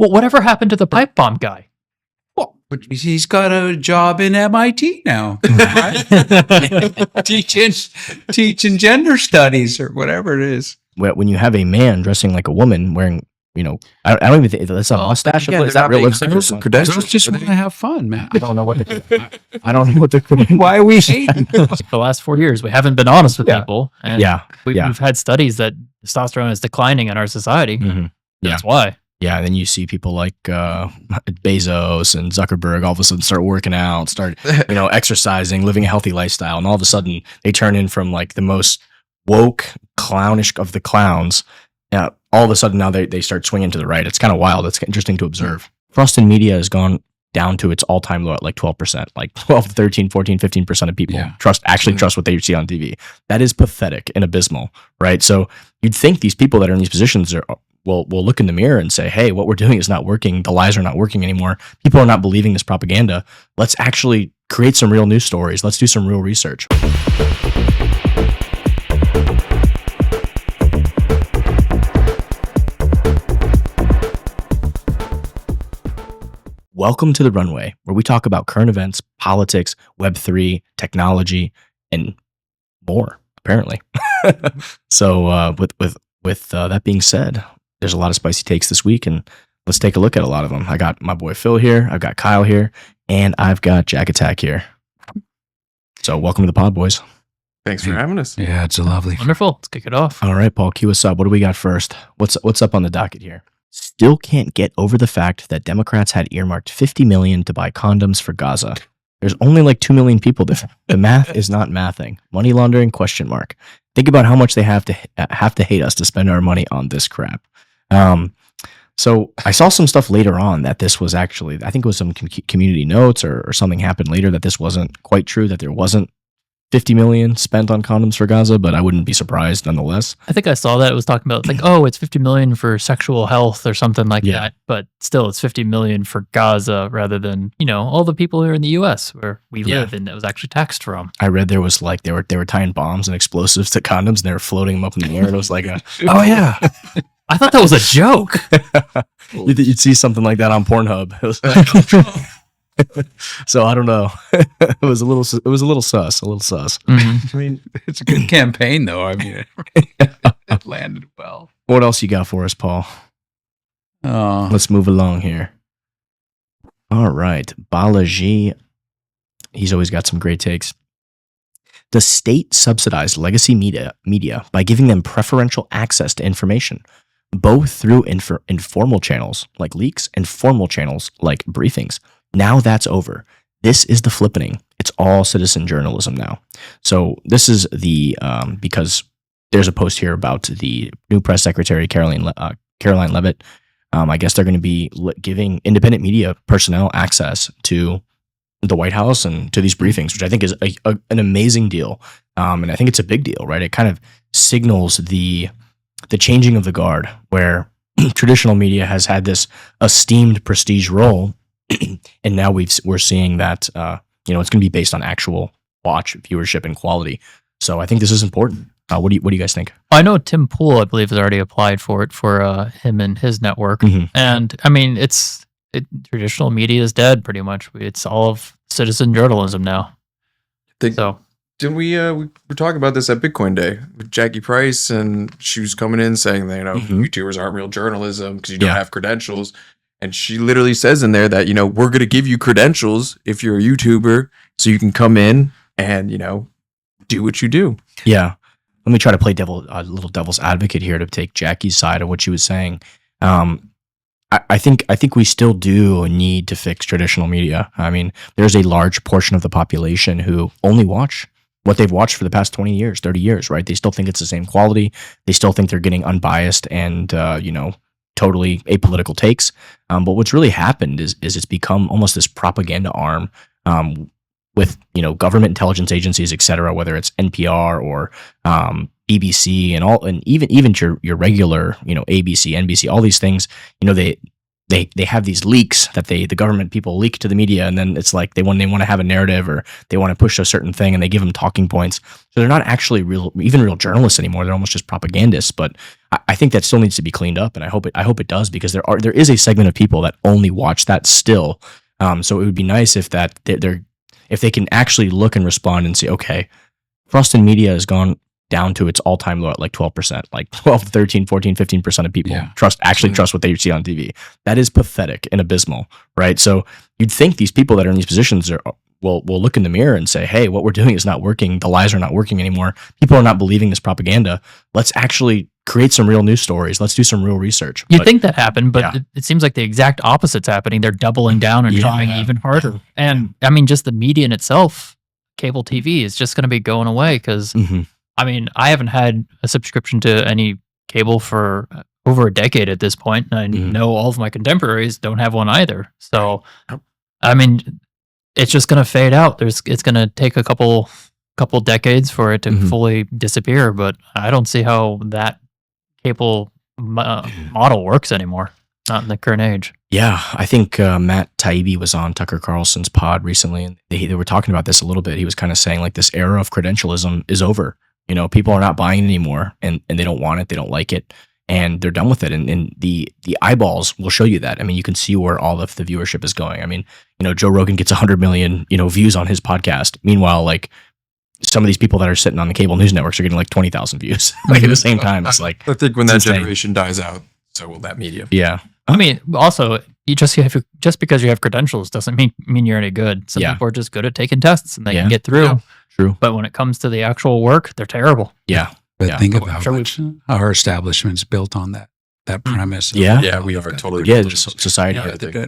Well, whatever happened to the pipe bomb guy? Well, he's got a job in MIT now, teaching gender studies or whatever it is. When you have a man dressing like a woman wearing, I don't even think that's a mustache. Is that realistic? Girls just want to have fun, man. I don't know what the Why are we hating? For the last 4 years, we haven't been honest with people. And we've had studies that testosterone is declining in our society. Mm-hmm. That's why. Yeah, and then you see people like Bezos and Zuckerberg all of a sudden start working out, start exercising, living a healthy lifestyle, and all of a sudden they turn in from like the most woke, clownish of the clowns. All of a sudden now they start swinging to the right. It's kind of wild. It's interesting to observe. Trust in media has gone down to its all-time low at like 12%, like 12 to 13, 14, 15% of people trust what they see on TV. That is pathetic and abysmal, right? So you'd think these people that are in these positions will look in the mirror and say, hey, what we're doing is not working. The lies are not working anymore. People are not believing this propaganda. Let's actually create some real news stories. Let's do some real research. Welcome to the Runway, where we talk about current events, politics, Web3, technology, and more, apparently. So with that being said, there's a lot of spicy takes this week, and let's take a look at a lot of them. I got my boy Phil here, I've got Kyle here, and I've got Jack Attack here. So welcome to the pod, boys. Thanks for having us. Yeah, it's lovely. Wonderful. Let's kick it off. All right, Paul, cue us up. What do we got first? What's up on the docket here? Still can't get over the fact that Democrats had earmarked $50 million to buy condoms for Gaza. There's only like 2 million people there. The math is not mathing. Money laundering, ? Think about how much they have to hate us to spend our money on this crap. So I saw some stuff later on that this was actually, I think it was some community notes or something happened later that this wasn't quite true, that there wasn't 50 million spent on condoms for Gaza, but I wouldn't be surprised nonetheless. I think I saw that. It was talking about like, it's 50 million for sexual health or something like that. But still, it's 50 million for Gaza rather than, all the people here in the U.S. where we live and it was actually taxed from. I read there was like, they were tying bombs and explosives to condoms and they were floating them up in the air. And it was like, oh yeah. I thought that was a joke. You'd see something like that on Pornhub. It was like, so I don't know. It was a little sus. Mm-hmm. I mean, it's a good campaign, though. I mean, it landed well. What else you got for us, Paul? Let's move along here. All right, Balaji. He's always got some great takes. The state subsidized legacy media by giving them preferential access to information, both through informal channels like leaks and formal channels like briefings. Now that's over. This is the flippening. It's all citizen journalism now. So this is the, because there's a post here about the new press secretary, Caroline Leavitt. I guess they're going to be giving independent media personnel access to the White House and to these briefings, which I think is an amazing deal. And I think it's a big deal, right? It kind of signals the changing of the guard where traditional media has had this esteemed prestige role. And now we're seeing that it's going to be based on actual watch viewership and quality. So I think this is important. What do you guys think? I know Tim Pool, I believe, has already applied for it for him and his network. Mm-hmm. And I mean, traditional media is dead pretty much. It's all of citizen journalism now. Didn't we were talking about this at Bitcoin Day with Jackie Price, and she was coming in saying that YouTubers aren't real journalism because you don't have credentials. And she literally says in there that, we're going to give you credentials if you're a YouTuber so you can come in and, do what you do. Yeah. Let me try to play a little devil's advocate here to take Jackie's side of what she was saying. I think we still do need to fix traditional media. I mean, there's a large portion of the population who only watch what they've watched for the past 20 years, 30 years, right? They still think it's the same quality. They still think they're getting unbiased and, totally apolitical takes. But what's really happened is it's become almost this propaganda arm with, government intelligence agencies, et cetera, whether it's NPR or BBC and even your regular, ABC, NBC, all these things, they they have these leaks that the government people leak to the media, and then it's like they want to have a narrative, or they want to push a certain thing, and they give them talking points. So they're not actually real journalists anymore. They're almost just propagandists. But I think that still needs to be cleaned up, and I hope it does, because there is a segment of people that only watch that still. So it would be nice if they can actually look and respond and say, okay, trust in media has gone down to its all-time low at like 12%, like 12, 13, 14, 15% of people trust what they see on TV. That is pathetic and abysmal, right? So you'd think these people that are in these positions will look in the mirror and say, hey, what we're doing is not working. The lies are not working anymore. People are not believing this propaganda. Let's actually create some real news stories. Let's do some real research. You'd think that happened, but it seems like the exact opposite's happening. They're doubling down and trying even harder. And I mean, just the media in itself, cable TV, is just going to be going away, because I mean, I haven't had a subscription to any cable for over a decade at this point, and I know all of my contemporaries don't have one either. So, I mean, it's just going to fade out. It's going to take a couple decades for it to fully disappear, but I don't see how that cable model works anymore. Not in the current age. Yeah, I think Matt Taibbi was on Tucker Carlson's pod recently, and they were talking about this a little bit. He was kind of saying, like, this era of credentialism is over. You know, people are not buying it anymore, and they don't want it. They don't like it, and they're done with it. And the eyeballs will show you that. I mean, you can see where all of the viewership is going. I mean, you know, Joe Rogan gets 100 million, views on his podcast. Meanwhile, like, some of these people that are sitting on the cable news networks are getting like 20,000 views. Like, at the same time, it's like, I think when that generation dies out, so will that media. Yeah. I mean, also, just because you have credentials doesn't mean you're any good. Some people are just good at taking tests and they can get through. Yeah. True. But when it comes to the actual work, they're terrible. Yeah. But think about our establishment's built on that premise. Yeah, we are totally. Yeah, society.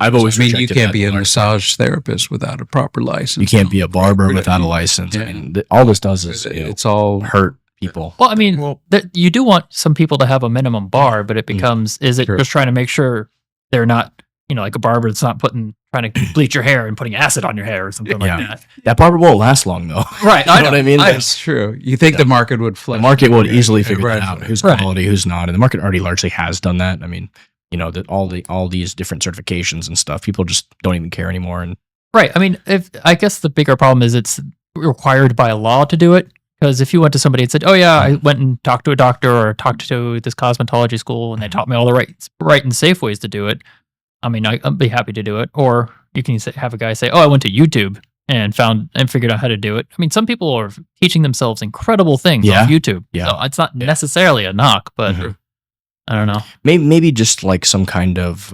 I've always you can't be a massage therapist without a proper license. You can't be a barber without a license. I mean, all this does is it's all hurt people. Well, I mean, you do want some people to have a minimum bar, but it becomes, is it just trying to make sure they're not, like a barber that's not trying to bleach your hair and putting acid on your hair or something like that. That barber won't last long, though. Right. You know what I mean? That's true. You think the market would flip? The market would easily figure that out. Who's quality, who's not. And the market already largely has done that. I mean, all these different certifications and stuff, people just don't even care anymore. And right. I mean, I guess the bigger problem is it's required by law to do it. Because if you went to somebody and said, oh, yeah, I went and talked to a doctor or talked to this cosmetology school and they taught me all the right and safe ways to do it, I mean, I'd be happy to do it. Or you can have a guy say, oh, I went to YouTube and figured out how to do it. I mean, some people are teaching themselves incredible things on YouTube. Yeah. So it's not necessarily a knock, but I don't know. Maybe just like some kind of,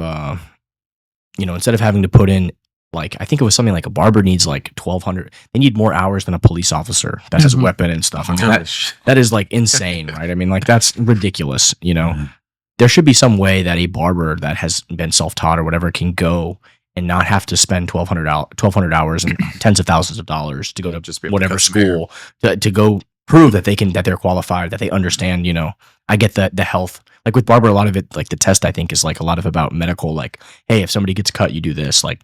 instead of having to put in, like, I think it was something like a barber needs like 1,200. They need more hours than a police officer that has a weapon and stuff. I mean, that is like insane, right? I mean, like, that's ridiculous, There should be some way that a barber that has been self-taught or whatever can go and not have to spend 1,200 hours and tens of thousands of dollars to go to just whatever school to go prove that they're qualified, that they understand, I get the health. Like with barber, a lot of it, like the test, I think, is like a lot of about medical, like, hey, if somebody gets cut, you do this. Like,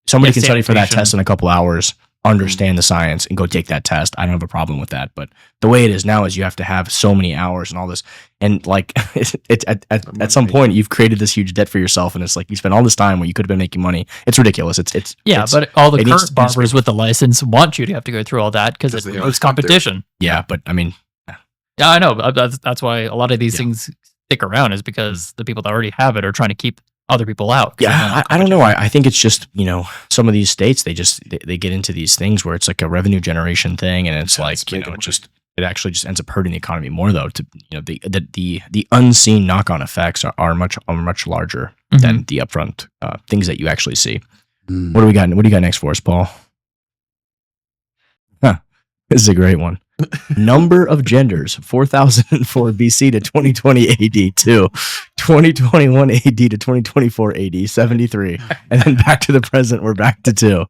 somebody can study for that test in a couple hours, understand the science, and go take that test. I don't have a problem with that. But the way it is now is you have to have so many hours and all this. And like, it's at some point, you've created this huge debt for yourself. And it's like, you spend all this time where you could have been making money. It's ridiculous. But all the current barbers with the license want you to have to go through all that because it's competition. Yeah, but I mean. Yeah, I know. That's why a lot of these things stick around, is because the people that already have it are trying to keep other people out. Yeah, I don't know. I think it's just, some of these states, they get into these things where it's like a revenue generation thing, and it's like, it actually just ends up hurting the economy more, though. The unseen knock-on effects are much larger than the upfront things that you actually see. What do we got? What do you got next for us, Paul? This is a great one. Number of genders, 4004 BC to 2020 AD, 2021 AD to 2024 AD, 73. And then back to the present, we're back to 2.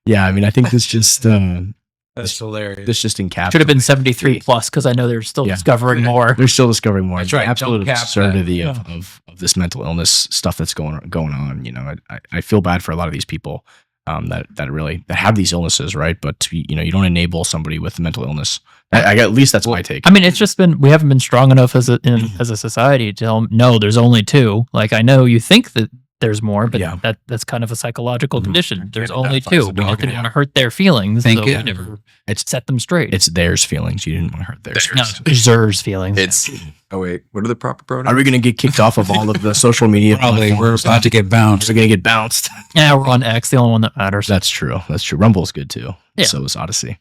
Yeah, I mean, I think this just... That's hilarious. This just encapsulates... Should have been 73 plus, because I know they're still discovering more. They're still discovering more. That's right. Absolute absurdity of this mental illness stuff that's going on. I feel bad for a lot of these people that have these illnesses, right? But you don't enable somebody with mental illness. At least that's my take. I mean, it's just we haven't been strong enough as a society to tell them, no, there's only 2. Like, I know you think that there's more, but that's kind of a psychological condition. There's only two. We didn't want to hurt their feelings, so we never set them straight. It's theirs feelings. You didn't want to hurt theirs. No, it's theirs feelings. Oh wait, what are the proper pronouns? Are we going to get kicked off of all of the social media? Probably. We're about to get bounced. We're going to get bounced. Yeah, we're on X, the only one that matters. That's true. Rumble's good too. Yeah. So is Odyssey.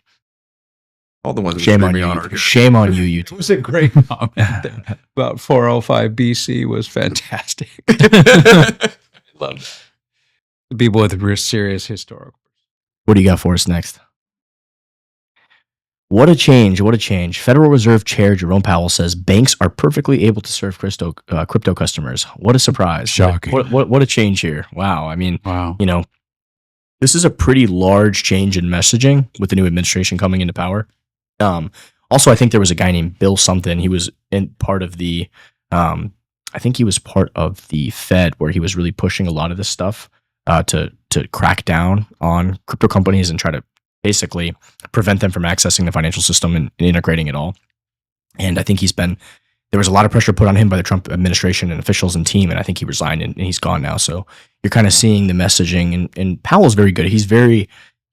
All the ones. Shame on you. Shame on you. It was a great comment about 405 BC was fantastic. I love that. The people with real serious historical. What do you got for us next? What a change. What a change. Federal Reserve Chair Jerome Powell says banks are perfectly able to serve crypto customers. What a surprise. Shocking. What a change here. Wow. I mean, wow. This is a pretty large change in messaging with the new administration coming into power. Also, I think there was a guy named Bill something. He was part of the Fed, where he was really pushing a lot of this stuff to crack down on crypto companies and try to basically prevent them from accessing the financial system and integrating it all. And I think there was a lot of pressure put on him by the Trump administration and officials and team, and I think he resigned and he's gone now. So you're kind of seeing the messaging, and Powell's very good.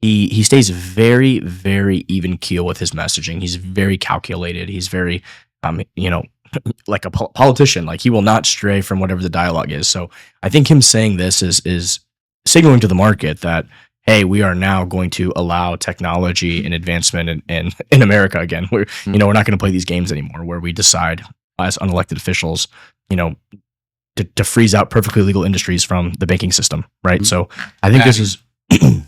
He stays very, very even keel with his messaging. He's very calculated. He's very, like a politician. Like, he will not stray from whatever the dialogue is. So I think him saying this is signaling to the market that, hey, we are now going to allow technology and advancement in America again. We're not going to play these games anymore, where we decide as unelected officials, to freeze out perfectly legal industries from the banking system, right? So I think this is.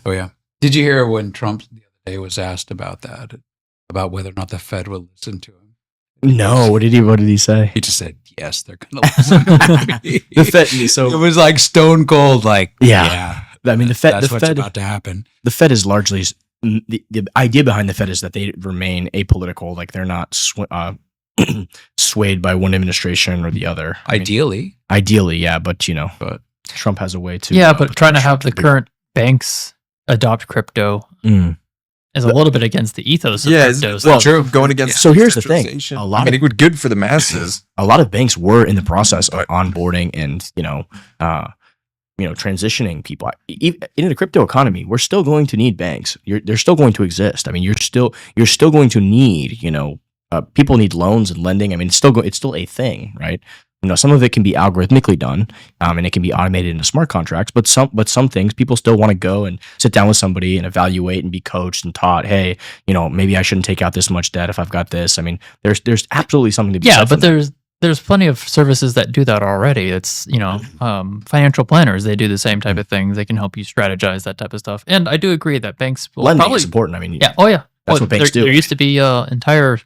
Oh yeah. Did you hear when Trump the other day was asked about that, about whether or not the Fed would listen to him? No. What did he say? He just said, yes, they're going to listen to me. The Fed. So it was like stone cold. Like, yeah. I mean, that's what's about to happen. The Fed is largely the idea behind the Fed is that they remain apolitical. Like, they're not swayed by one administration or the other. Ideally, yeah, but Trump has a way to. Yeah, but trying to have the current banks adopt crypto is a little bit against the ethos of crypto. True. Going against. So here's the thing: it would good for the masses. A lot of banks were in the process of onboarding and transitioning people. In the crypto economy, we're still going to need banks. They're still going to exist. I mean, you're still going to need, people need loans and lending. I mean, it's still a thing, right? Some of it can be algorithmically done, and it can be automated into smart contracts. But some things, people still want to go and sit down with somebody and evaluate and be coached and taught. Hey, maybe I shouldn't take out this much debt if I've got this. I mean, there's absolutely something to be said. Yeah, but there's plenty of services that do that already. It's financial planners. They do the same type of things. They can help you strategize that type of stuff. And I do agree that banks will lending is important. I mean, yeah, oh yeah, that's what banks do. There used to be entire.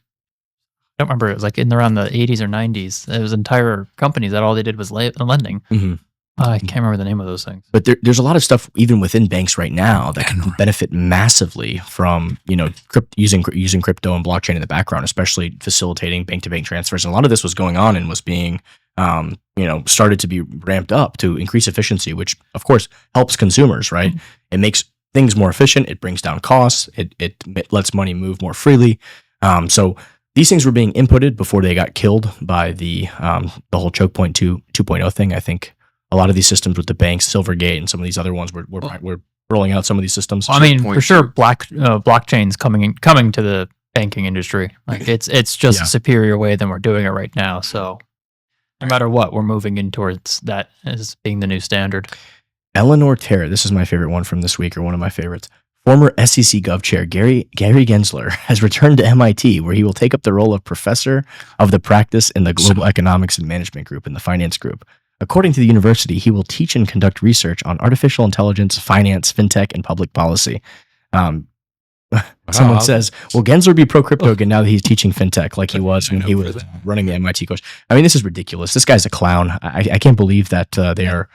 I don't remember. It was like around the 80s or 90s. It was entire companies that all they did was lending. Mm-hmm. I can't remember the name of those things. But there's a lot of stuff even within banks right now that can benefit massively from using crypto and blockchain in the background, especially facilitating bank-to-bank transfers. And a lot of this was going on and was being started to be ramped up to increase efficiency, which of course helps consumers. Right? Mm-hmm. It makes things more efficient. It brings down costs. It lets money move more freely. So these things were being inputted before they got killed by the whole choke point 2.0 thing. I think a lot of these systems with the banks, Silvergate, and some of these other ones were rolling out some of these systems. I mean, for sure, blockchain's coming to the banking industry. Like, it's just a superior way than we're doing it right now. So no matter what, we're moving in towards that as being the new standard. Eleanor Terra, this is my favorite one from this week, or one of my favorites. Former SEC Gov Chair Gary Gensler has returned to MIT, where he will take up the role of professor of the practice in the Global Economics and Management Group in the Finance Group. According to the university, he will teach and conduct research on artificial intelligence, finance, fintech, and public policy. Someone says, will Gensler be pro-crypto again now that he's teaching fintech like he was when he was running the MIT course? I mean, this is ridiculous. This guy's a clown. I can't believe that they are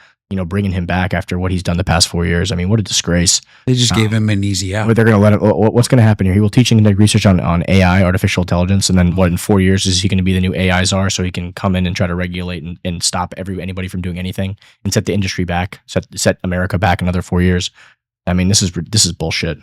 bringing him back after what he's done the past 4 years. I mean, what a disgrace. They just gave him an easy out. But they're going to let him. What's going to happen here? He will teach and conduct research on AI, artificial intelligence, and then in 4 years is he going to be the new AI czar, so he can come in and try to regulate and stop anybody from doing anything and set the industry back, set America back another 4 years? I mean, this is bullshit.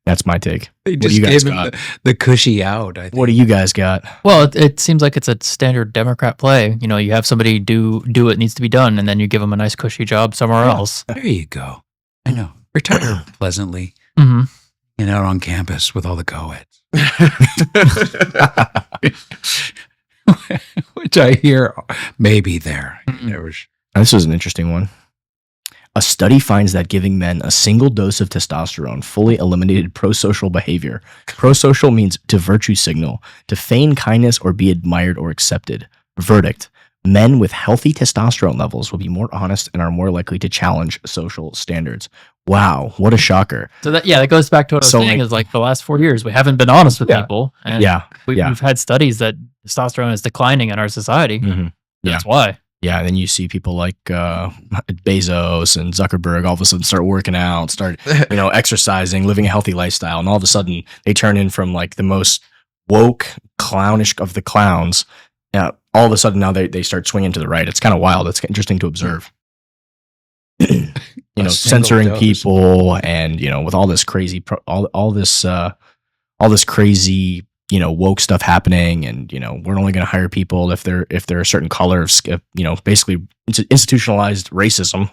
That's my take. They What do just you guys gave him got? the cushy out, I think. What do you guys got? Well, it seems like it's a standard Democrat play. You know, you have somebody do what needs to be done, and then you give them a nice cushy job somewhere else. There you go. I know. Retire pleasantly. Mm-hmm. And out on campus with all the co-eds. Which I hear maybe there. This was an interesting one. A study finds that giving men a single dose of testosterone fully eliminated prosocial behavior. Prosocial means to virtue signal, to feign kindness or be admired or accepted. Verdict: men with healthy testosterone levels will be more honest and are more likely to challenge social standards. Wow, what a shocker. So that goes back to what I was saying, is like the last 4 years, we haven't been honest with people. And we've had studies that testosterone is declining in our society. Mm-hmm. That's why. Yeah, and then you see people like Bezos and Zuckerberg all of a sudden start working out, start exercising, living a healthy lifestyle, and all of a sudden they turn in from like the most woke, clownish of the clowns. All of a sudden now they start swinging to the right. It's kind of wild. It's interesting to observe. Censoring people, and with all this crazy, all this crazy woke stuff happening, and we're only going to hire people if they're a certain color of skin, basically institutionalized racism.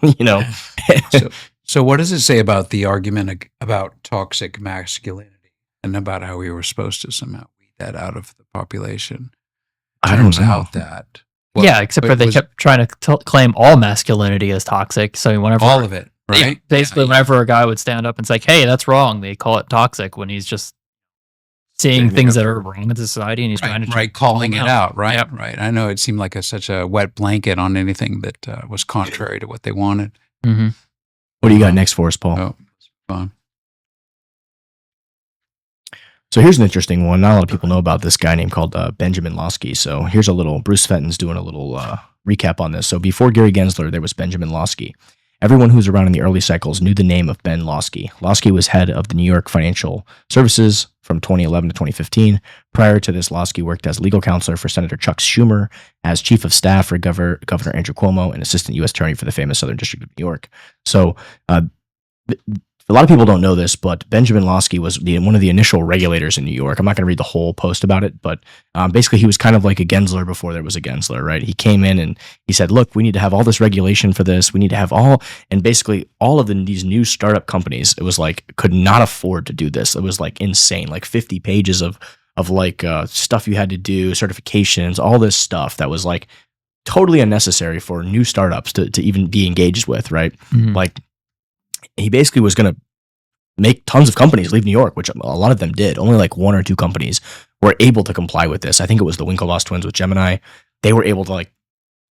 So what does it say about the argument about toxic masculinity and about how we were supposed to somehow weed that out of the population? I don't know out that. Except for they kept trying to claim all masculinity as toxic. So whenever all of it, right? Basically, whenever a guy would stand up and say, "Hey, that's wrong," they call it toxic when he's just seeing things that are wrong in society, and he's trying to calling it out. Right, Yep. right. I know it seemed like such a wet blanket on anything that was contrary to what they wanted. Mm-hmm. What do you got next for us, Paul? Oh, fun. So here's an interesting one. Not a lot of people know about this guy named called Benjamin Losky. So here's Bruce Fenton's doing a little recap on this. So before Gary Gensler, there was Benjamin Losky. Everyone who was around in the early cycles knew the name of Ben Losky. Losky was head of the New York Financial Services from 2011 to 2015. Prior to this, Losky worked as legal counselor for Senator Chuck Schumer, as chief of staff for Governor Andrew Cuomo, and assistant U.S. attorney for the famous Southern District of New York. So a lot of people don't know this, but Benjamin Losky was one of the initial regulators in New York. I'm not going to read the whole post about it, but basically he was kind of like a Gensler before there was a Gensler, right? He came in and he said, look, we need to have all this regulation for this. We need to have and basically all of these new startup companies, it was like, could not afford to do this. It was like insane, like 50 pages of like stuff you had to do, certifications, all this stuff that was like totally unnecessary for new startups to even be engaged with, right? Mm-hmm. Like, he basically was going to make tons of companies leave New York, which a lot of them did. Only like one or two companies were able to comply with this. I think it was the Winklevoss twins with Gemini. They were able to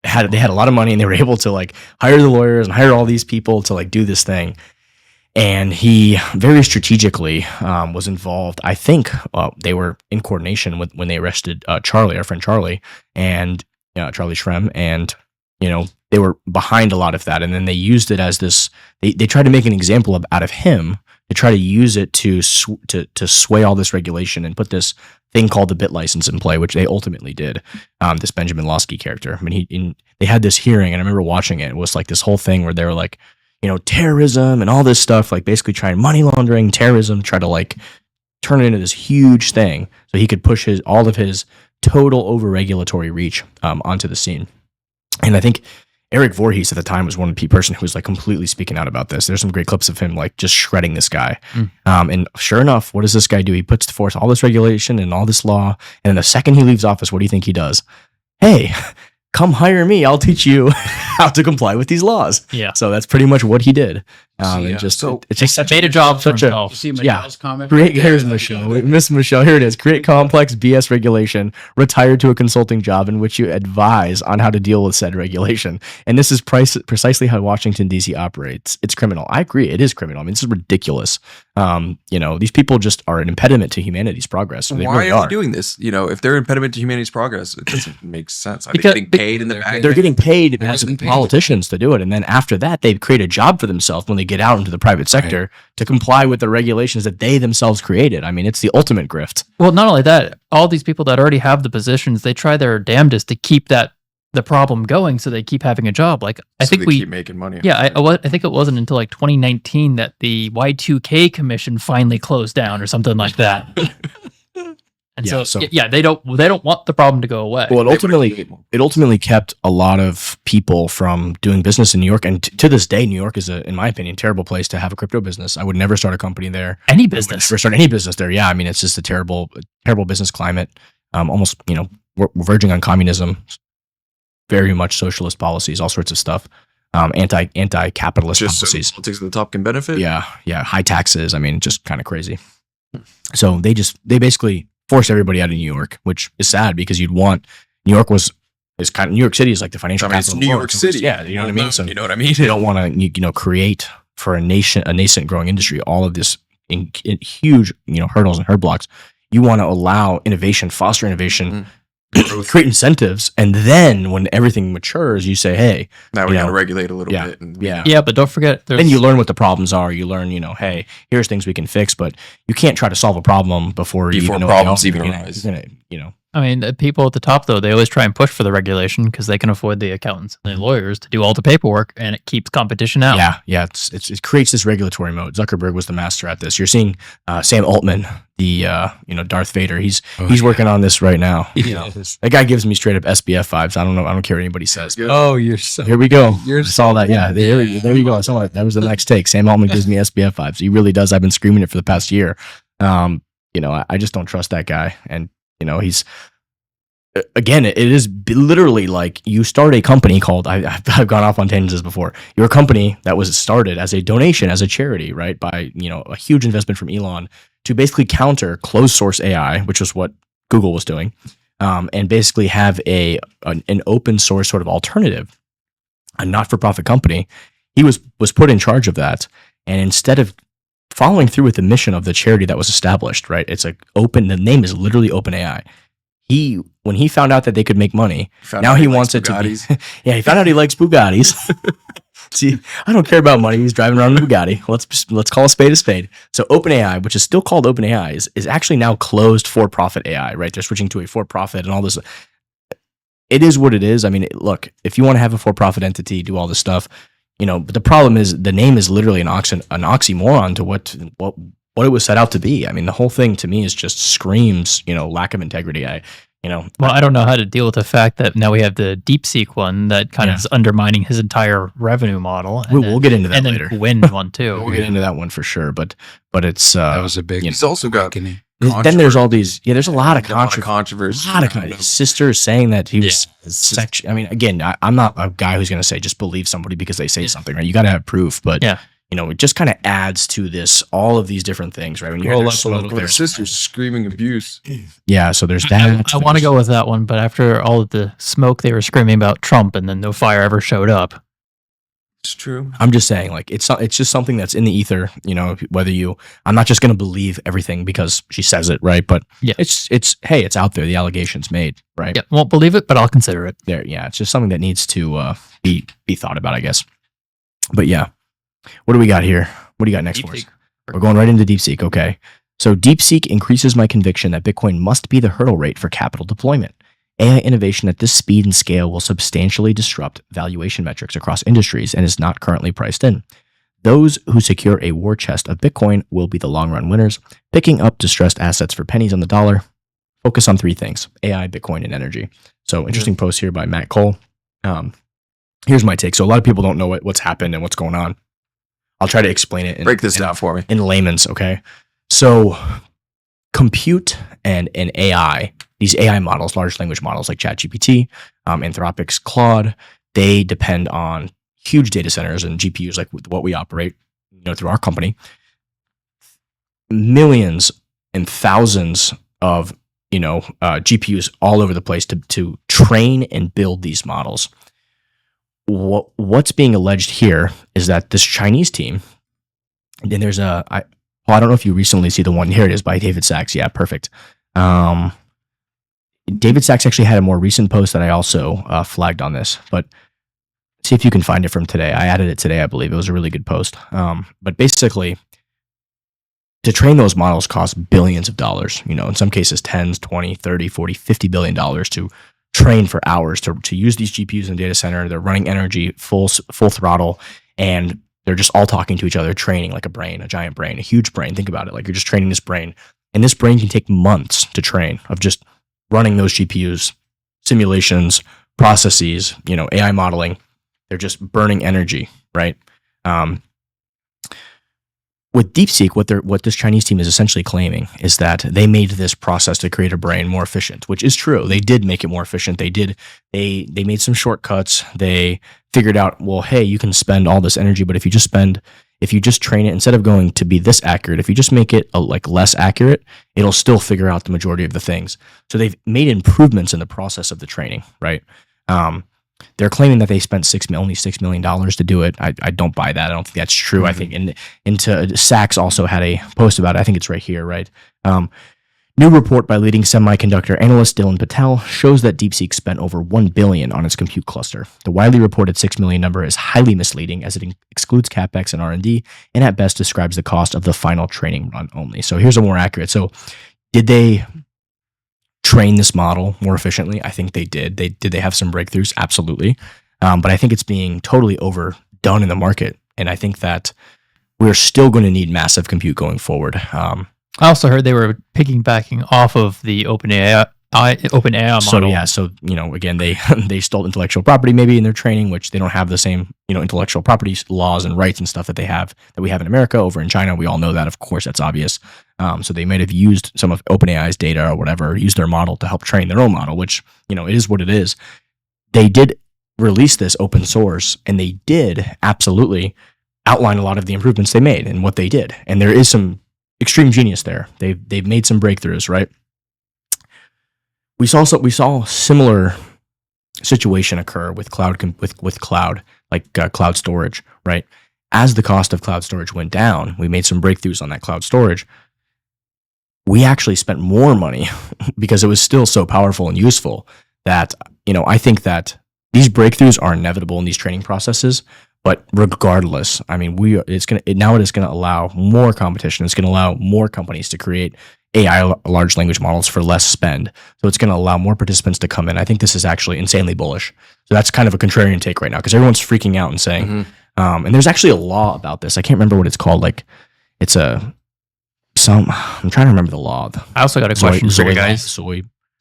they had a lot of money, and they were able to hire the lawyers and hire all these people to do this thing. And he very strategically was involved. I think they were in coordination with when they arrested Charlie, our friend Charlie, and Charlie Shrem, and they were behind a lot of that, and then they used it as this. They tried to make an example out of him to try to use it to sway all this regulation and put this thing called the bit license in play, which they ultimately did. This Benjamin Losky character. I mean, they had this hearing, and I remember watching it. It was like this whole thing where they were like, terrorism and all this stuff, like basically trying money laundering, terrorism, try to turn it into this huge thing so he could push all of his total over-regulatory reach onto the scene. And I think Eric Voorhees at the time was one person who was completely speaking out about this. There's some great clips of him just shredding this guy. And sure enough, what does this guy do? He puts forth all this regulation and all this law. And then the second he leaves office, what do you think he does? Hey, come hire me. I'll teach you how to comply with these laws. Yeah. So that's pretty much what he did. It's just made a job for himself. You see Michelle's comment? Here's Michelle. Miss Michelle, here it is. Create complex BS regulation, retire to a consulting job in which you advise on how to deal with said regulation. And this is precisely how Washington, D.C. operates. It's criminal. I agree. It is criminal. I mean, this is ridiculous. These people just are an impediment to humanity's progress. Why really are they doing this? If they're an impediment to humanity's progress, it doesn't make sense. Are they getting paid in the back? They're getting paid as politicians to do it. And then after that, they create a job for themselves when they get out into the private sector to comply with the regulations that they themselves created. I mean, it's the ultimate grift. Well, not only that, all these people that already have the positions, they try their damnedest to keep that the problem going, so they keep having a job. Like I think we keep making money. Yeah, I think it wasn't until like 2019 that the Y2K commission finally closed down or something like that. And they don't want the problem to go away. Well, it ultimately kept a lot of people from doing business in New York, and to this day, New York is in my opinion, terrible place to have a crypto business. I would never start a company there. Any business. Never start any business there. Yeah, I mean, it's just a terrible business climate. Almost, we're verging on communism. Very much socialist policies, all sorts of stuff. Anti-capitalist policies. Politics at the top can benefit. Yeah, high taxes. I mean, just kind of crazy. So they basically forced everybody out of New York, which is sad because New York City is like the financial capital. New York City. Yeah, you know what I mean. So you know what I mean. They don't want to create for a nascent growing industry all of this in huge hurdles and hurdle blocks. You want to allow innovation, foster innovation. Create incentives, and then when everything matures, you say, "Hey, now we got to regulate a little bit." But don't forget, then you learn what the problems are. You learn, hey, here's things we can fix, but you can't try to solve a problem before problems even arise. I mean, the people at the top, though, they always try and push for the regulation because they can afford the accountants and the lawyers to do all the paperwork, and it keeps competition out. Yeah. It creates this regulatory mode. Zuckerberg was the master at this. You're seeing Sam Altman, the Darth Vader. He's working on this right now. That guy gives me straight up SBF vibes. I don't care what anybody says. Oh, you're so. Here we go. I saw that. Yeah, there you go. I saw that. That was the next take. Sam Altman gives me SBF vibes. He really does. I've been screaming it for the past year. I just don't trust that guy, and he's. Again, it is literally like you start a company called, I've gone off on tangents before. You're a company that was started as a donation, as a charity, right? By, a huge investment from Elon to basically counter closed source AI, which was what Google was doing, and basically have an open source sort of alternative, a not-for-profit company. He was put in charge of that. And instead of following through with the mission of the charity that was established, right? It's the name is literally OpenAI. When he found out that they could make money, now he wants it to be. Yeah, he found out he likes Bugattis. See, I don't care about money. He's driving around in a Bugatti. Let's call a spade a spade. So OpenAI, which is still called OpenAI, is actually now closed for-profit AI, right? They're switching to a for-profit and all this. It is what it is. I mean, look, if you want to have a for-profit entity, do all this stuff, but the problem is the name is literally an oxymoron to what it was set out to be. I mean, the whole thing to me is just screams, lack of integrity. Well, I don't know how to deal with the fact that now we have the DeepSeek one that kind of is undermining his entire revenue model. We'll get into that later. And then Win one too. We'll get into that one for sure. But it's that was a big. He's also got. Then there's all these. Yeah, there's a lot of controversy. A lot of his sister saying that he was sexual. I mean, again, I'm not a guy who's going to say just believe somebody because they say something, right? You got to have proof. But it just kind of adds to this, all of these different things, right? When you their sister's screaming abuse. Yeah, so there's that. I want to go with that one, but after all of the smoke they were screaming about Trump and then no fire ever showed up. It's true. I'm just saying, like, it's just something that's in the ether, I'm not just going to believe everything because she says it, right? But hey, it's out there. The allegation's made, right? Yeah, won't believe it, but I'll consider it. It's just something that needs to be thought about, I guess. But yeah. What do we got here? What do you got next for us? We're going right into DeepSeek. Okay. So DeepSeek increases my conviction that Bitcoin must be the hurdle rate for capital deployment. AI innovation at this speed and scale will substantially disrupt valuation metrics across industries and is not currently priced in. Those who secure a war chest of Bitcoin will be the long-run winners, picking up distressed assets for pennies on the dollar. Focus on three things: AI, Bitcoin, and energy. So interesting post here by Matt Cole. Here's my take. So a lot of people don't know what's happened and what's going on. I'll try to explain it. Break this down for me. In layman's, okay? So compute and AI, these AI models, large language models like ChatGPT, Anthropic's Claude, they depend on huge data centers and GPUs like what we operate, through our company. Millions and thousands of, GPUs all over the place to train and build these models. What's being alleged here is that this Chinese team, and then there's I don't know if you recently see the one, here it is by David Sachs. Yeah, perfect. David Sachs actually had a more recent post that I also flagged on this, but see if you can find it from today. I added it today, I believe. It was a really good post. But basically, to train those models costs billions of dollars, in some cases 10s, 20, 30, 40, $50 billion to train for hours to use these GPUs in the data center. They're running energy full throttle, and they're just all talking to each other, training like a giant brain, a huge brain. Think about it. Like you're just training this brain, and this brain can take months to train of just running those GPUs, simulations, processes, AI modeling. They're just burning energy, right? With DeepSeek, what this Chinese team is essentially claiming is that they made this process to create a brain more efficient, which is true. They did make it more efficient. They made some shortcuts. They figured out, well, hey, you can spend all this energy, but if you just train it, instead of going to be this accurate, if you just make it like less accurate, it'll still figure out the majority of the things. So they've made improvements in the process of the training, right? They're claiming that they spent only $6 million to do it. I don't buy that. I don't think that's true. Mm-hmm. I think, and Sachs also had a post about it. I think it's right here, right? New report by leading semiconductor analyst Dylan Patel shows that DeepSeek spent over $1 billion on its compute cluster. The widely reported $6 million number is highly misleading as it excludes CapEx and R&D, and at best describes the cost of the final training run only. So here's a more accurate. So did they train this model more efficiently? I think they did. Did they have some breakthroughs? Absolutely. But I think it's being totally overdone in the market. And I think that we're still going to need massive compute going forward. I also heard they were piggybacking off of the OpenAI model. So yeah, again, they stole intellectual property maybe in their training, which they don't have the same, intellectual property laws and rights and stuff that we have in America. Over in China, we all know that. Of course, that's obvious. So they might have used some of OpenAI's data or whatever, used their model to help train their own model, which, it is what it is. They did release this open source, and they did absolutely outline a lot of the improvements they made and what they did. And there is some extreme genius there. They've made some breakthroughs, right? We saw a similar situation occur with cloud cloud storage, right? As the cost of cloud storage went down, we made some breakthroughs on that cloud storage. We actually spent more money because it was still so powerful and useful that, I think that these breakthroughs are inevitable in these training processes. But regardless, I mean, it is going to allow more competition. It's going to allow more companies to create AI large language models for less spend. So it's going to allow more participants to come in. I think this is actually insanely bullish. So that's kind of a contrarian take right now because everyone's freaking out and saying, and there's actually a law about this. I can't remember what it's called. Like it's I'm trying to remember the law. I also got a question for you guys.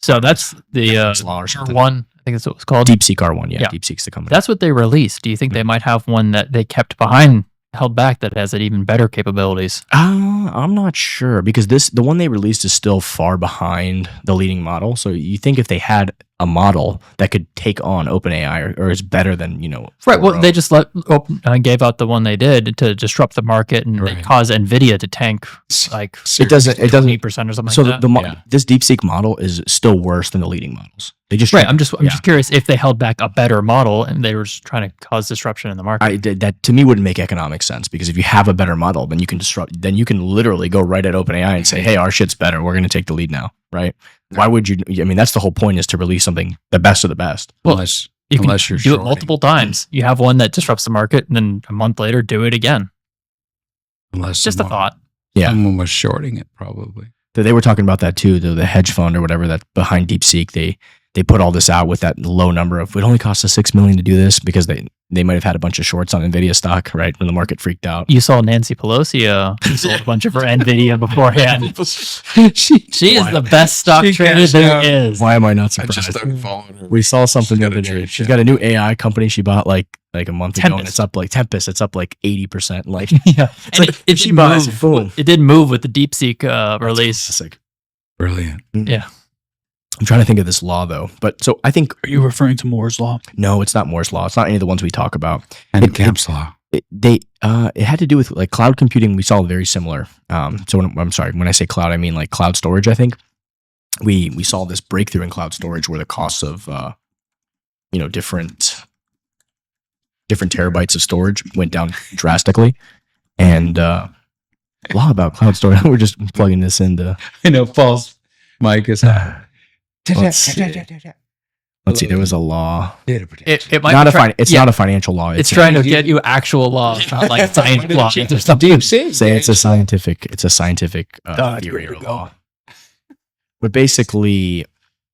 So that's the law or something. R1. I think that's what it's called. DeepSeek R1. Yeah. DeepSeek's the company. That's what they released. Do you think they might have one that they kept held back that has even better capabilities? I'm not sure because the one they released is still far behind the leading model. So you think if they had a model that could take on OpenAI or is better than, right. Well, they just gave out the one they did to disrupt the market and they caused NVIDIA to tank like it doesn't 20% or something so like that. This DeepSeek model is still worse than the leading models. They just I'm just curious if they held back a better model and they were just trying to cause disruption in the market. That to me wouldn't make economic sense because if you have a better model, then you can disrupt. Then you can literally go right at OpenAI and say, "Hey, our shit's better. We're going to take the lead now." Right? Why would you? I mean, that's the whole point is to release something the best of the best. Well, unless you're do it multiple times. You have one that disrupts the market, and then a month later, do it again. Unless just a thought. Yeah, someone was shorting it probably. They were talking about that too. The hedge fund or whatever that's behind DeepSeek. They put all this out with that low number of it only costs us $6 million to do this because they might have had a bunch of shorts on NVIDIA stock, right? When the market freaked out. You saw Nancy Pelosi sold a bunch of her NVIDIA beforehand. she is the best stock trader there is. Why am I not surprised? I just started following her. We saw something the other day. She's got a new AI company she bought like a month ago, and it's up like Tempest. It's up like 80%. Like yeah, it's like if she buys, boom. It did move with the DeepSeek release. Brilliant. Yeah. I'm trying to think of this law though, but so I think. Are you referring to Moore's law? No, it's not Moore's law. It's not any of the ones we talk about. And Camp's law. It had to do with like cloud computing. We saw very similar. So when I say cloud, I mean like cloud storage. I think we saw this breakthrough in cloud storage where the costs of different terabytes of storage went down drastically, and law about cloud storage. We're just plugging this into. I know Paul's mic is. Let's see. There was a law. It might not it's not a financial law. It's trying to get you actual law, not like science law or something. Say it's a scientific theory or law. But basically,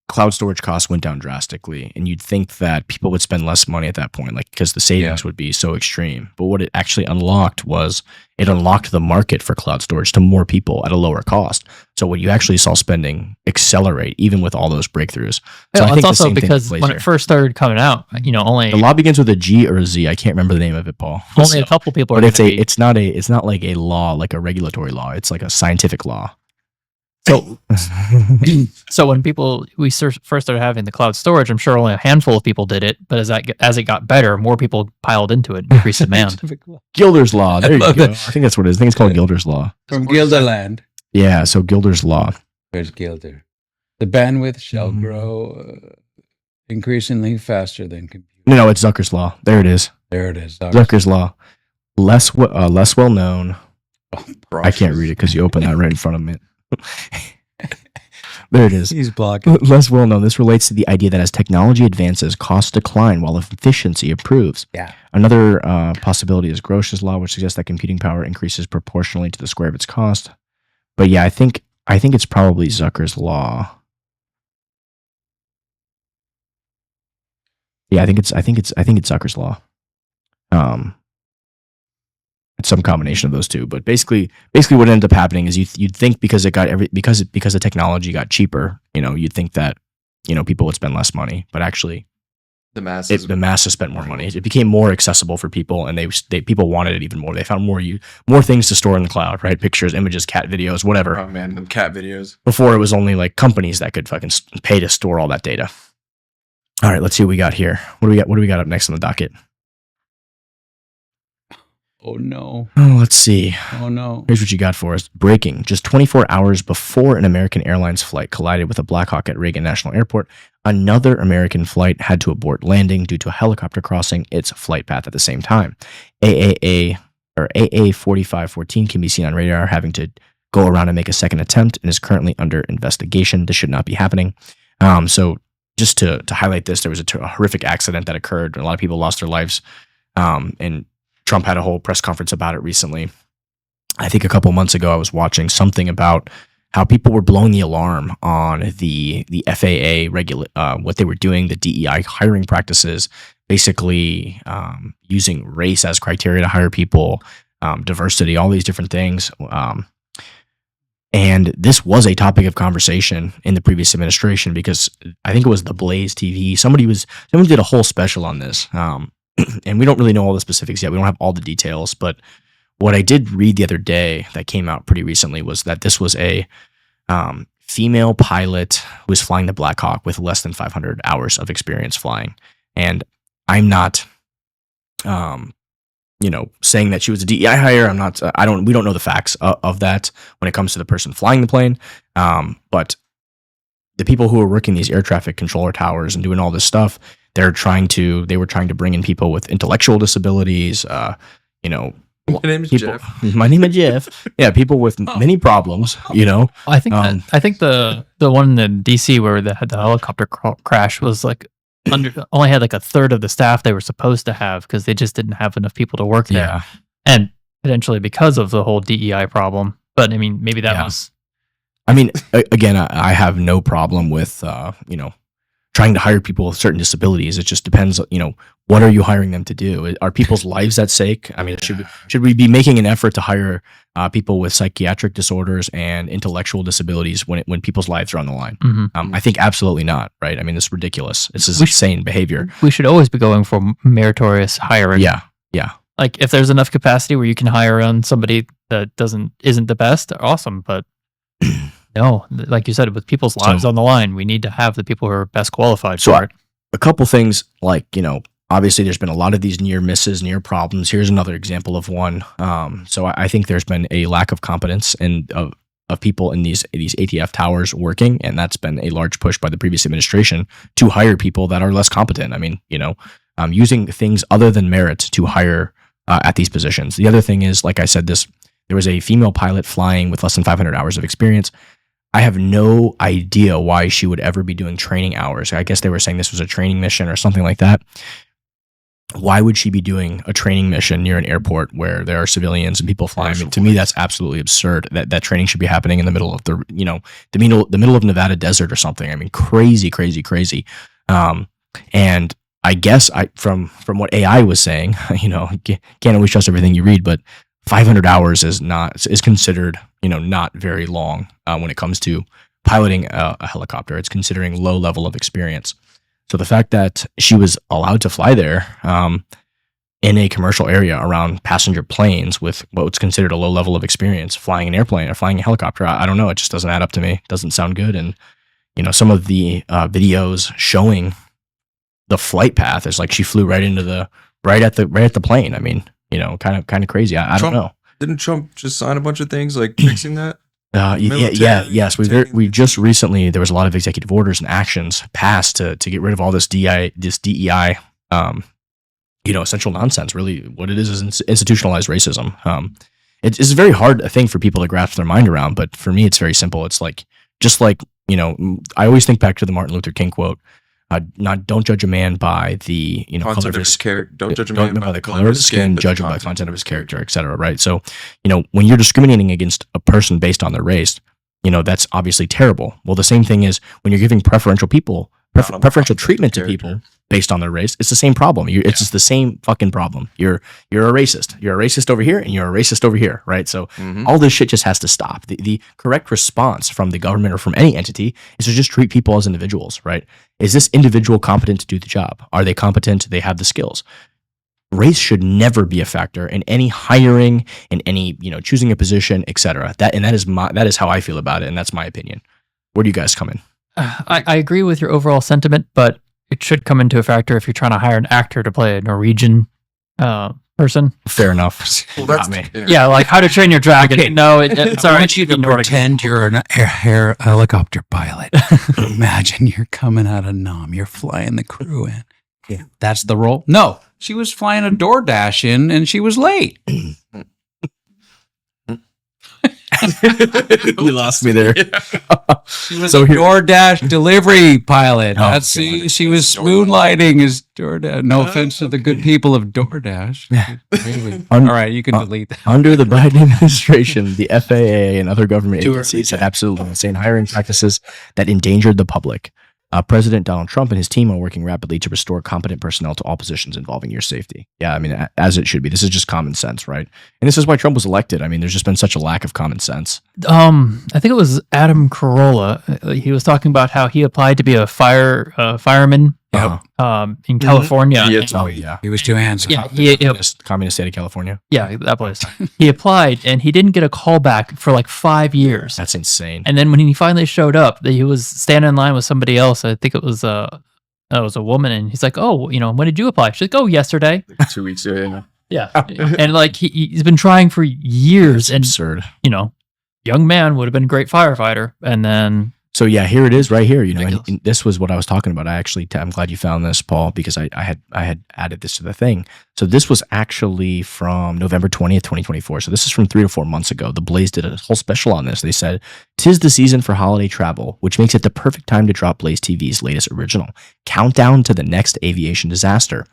cloud storage costs went down drastically, and you'd think that people would spend less money at that point, like because the savings would be so extreme. But what it actually unlocked was it unlocked the market for cloud storage to more people at a lower cost. So what you actually saw spending accelerate, even with all those breakthroughs. So I think it's also because when it first started coming out, only the law begins with a G or a Z. I can't remember the name of it, Paul. Only a couple people. But it's not like a law, like a regulatory law. It's like a scientific law. So, so when we first started having the cloud storage, I'm sure only a handful of people did it. But as it got better, more people piled into it, increased demand. Gilder's law. There you go. I think that's what it is. I think it's called Gilder's law. From Gilderland. Yeah. So Gilder's law. There's Gilder. The bandwidth shall grow increasingly faster than computing. No, it's Zucker's law. There it is. There it is. Zucker's law. Less well known. I can't read it because you opened that right in front of me. There it is. He's blocking. Less well known. This relates to the idea that as technology advances, costs decline while efficiency improves. Yeah. Another possibility is Grosch's law, which suggests that computing power increases proportionally to the square of its cost. But yeah, I think it's probably Zucker's law. Yeah, I think it's Zucker's law. It's some combination of those two, but basically what ended up happening is you'd think because the technology got cheaper, you'd think that people would spend less money, but actually the masses spent more money. It became more accessible for people, and people wanted it even more. They found more things to store in the cloud, right? Pictures, images, cat videos, whatever. Oh man, them cat videos. Before it was only like companies that could fucking pay to store all that data. All right, let's see what we got here. What do we got up next on the docket? Oh no. Oh, let's see. Oh no. Here's what you got for us. Breaking. Just 24 hours before an American Airlines flight collided with a Black Hawk at Reagan National Airport, another American flight had to abort landing due to a helicopter crossing its flight path at the same time. AA 4514 can be seen on radar having to go around and make a second attempt and is currently under investigation. This should not be happening. So just to highlight this, there was a horrific accident that occurred and a lot of people lost their lives. And Trump had a whole press conference about it recently. I think a couple months ago, I was watching something about how people were blowing the alarm on the FAA what they were doing, the DEI hiring practices, basically using race as criteria to hire people, diversity, all these different things. And this was a topic of conversation in the previous administration because I think it was the Blaze TV. Someone did a whole special on this. And we don't really know all the specifics yet. We don't have all the details, but what I did read the other day that came out pretty recently was that this was a female pilot who was flying the Black Hawk with less than 500 hours of experience flying. And I'm not, saying that she was a DEI hire. We don't know the facts of that when it comes to the person flying the plane. But the people who are working these air traffic controller towers and doing all this stuff, they were trying to bring in people with intellectual disabilities, My name is Jeff. My name is Jeff. Yeah, people with many problems, I think the one in DC where they had the helicopter crash was like only had like a third of the staff they were supposed to have because they just didn't have enough people to work there. Yeah. And potentially because of the whole DEI problem. But I mean, maybe that was. I mean, again, I have no problem with, trying to hire people with certain disabilities. It just depends, what are you hiring them to do? Are people's lives at stake? I mean, should we be making an effort to hire people with psychiatric disorders and intellectual disabilities when people's lives are on the line? Mm-hmm. I think absolutely not, right? I mean, this is ridiculous. This is insane behavior. We should always be going for meritorious hiring. Yeah. Like if there's enough capacity where you can hire on somebody that isn't the best, awesome. But no, like you said, with people's lives on the line, we need to have the people who are best qualified for it. A couple things like, obviously there's been a lot of these near misses, near problems. Here's another example of one. So I think there's been a lack of competence and of people in these ATF towers working, and that's been a large push by the previous administration to hire people that are less competent. I mean, using things other than merit to hire at these positions. The other thing is, like I said, there was a female pilot flying with less than 500 hours of experience. I have no idea why she would ever be doing training hours. I guess they were saying this was a training mission or something like that. why would she be doing a training mission near an airport where there are civilians and people flying? I mean, to me, that's absolutely absurd. That training should be happening in the middle of the middle of Nevada desert or something. I mean, crazy. And I guess from what AI was saying, can't always trust everything you read, but 500 hours is considered, not very long when it comes to piloting a helicopter. It's considering low level of experience. So the fact that she was allowed to fly there in a commercial area around passenger planes with what's considered a low level of experience, flying an airplane or flying a helicopter, I don't know. It just doesn't add up to me. It doesn't sound good. And, some of the videos showing the flight path is like she flew right at the plane. I mean, kind of crazy. I don't know. Didn't Trump just sign a bunch of things like fixing that? Yes. We just recently, there was a lot of executive orders and actions passed to get rid of all this DEI, essential nonsense. Really, what it is institutionalized racism. It's a very hard thing for people to grasp their mind around, but for me, it's very simple. It's just like I always think back to the Martin Luther King quote. Don't judge a man by the color of his character. Don't judge a man by the color of his skin. Judge him by the content of his character, etc. Right. So when you're discriminating against a person based on their race, that's obviously terrible. Well, the same thing is when you're giving preferential treatment to people based on their race. It's the same problem. It's just the same fucking problem. You're a racist. You're a racist over here, and you're a racist over here, right? So all this shit just has to stop. The correct response from the government or from any entity is to just treat people as individuals, right? Is this individual competent to do the job? Are they competent? Do they have the skills? Race should never be a factor in any hiring, in any choosing a position, etc. That is how I feel about it, and that's my opinion. Where do you guys come in? I agree with your overall sentiment, but it should come into a factor if you're trying to hire an actor to play a Norwegian person. Fair enough. Well, that's me. Yeah, like How to Train Your Dragon. Okay. No, it's I want you to pretend you're an air helicopter pilot. Imagine you're coming out of Nam. You're flying the crew in. Yeah, that's the role. No, she was flying a DoorDash in, and she was late. You lost me there. She was a DoorDash delivery pilot. She was moonlighting as DoorDash. No offense to the good people of DoorDash. All right, you can delete that. Under the Biden administration, the FAA and other government agencies had absolutely insane hiring practices that endangered the public. President Donald Trump and his team are working rapidly to restore competent personnel to all positions involving your safety. Yeah, I mean, as it should be. This is just common sense, right? And this is why Trump was elected. I mean, there's just been such a lack of common sense. I think it was Adam Carolla. He was talking about how he applied to be a fireman in California. He was too handsome. Yeah, Communist state of California. Yeah, that place. He applied and he didn't get a call back for like 5 years. That's insane. And then when he finally showed up, he was standing in line with somebody else. I think it was a woman, and he's like, "Oh, when did you apply?" She's like, "Oh, yesterday." 2 weeks ago. Yeah, and like he's been trying for years. That's absurd. Young man would have been a great firefighter, and then. So yeah, here it is right here. And this was what I was talking about. I'm glad you found this, Paul, because I had added this to the thing. So this was actually from November 20th, 2024. So this is from 3 to 4 months ago. The Blaze did a whole special on this. They said, "'Tis the season for holiday travel, which makes it the perfect time to drop Blaze TV's latest original, Countdown to the Next Aviation Disaster.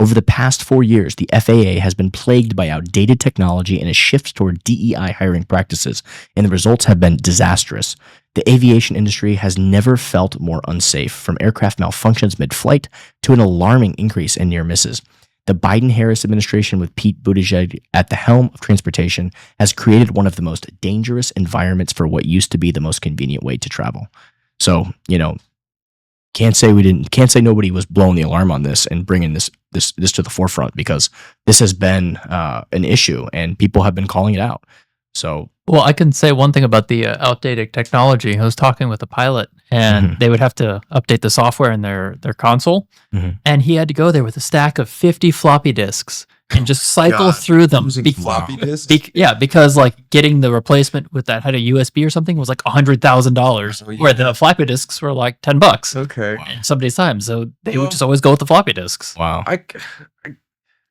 Over the past 4 years, the FAA has been plagued by outdated technology and a shift toward DEI hiring practices, and the results have been disastrous. The aviation industry has never felt more unsafe, from aircraft malfunctions mid-flight to an alarming increase in near misses. The Biden-Harris administration, with Pete Buttigieg at the helm of transportation, has created one of the most dangerous environments for what used to be the most convenient way to travel." So, can't say nobody was blowing the alarm on this and bringing this to the forefront, because this has been an issue and people have been calling it out. So, well, I can say one thing about the outdated technology. I was talking with a pilot, and they would have to update the software in their console, and he had to go there with a stack of 50 floppy disks and just cycle through them. Floppy disks? Because like getting the replacement with that had a USB or something was like $100,000, where the floppy disks were like $10. Okay. In somebody's time, so they would just always go with the floppy disks. Wow.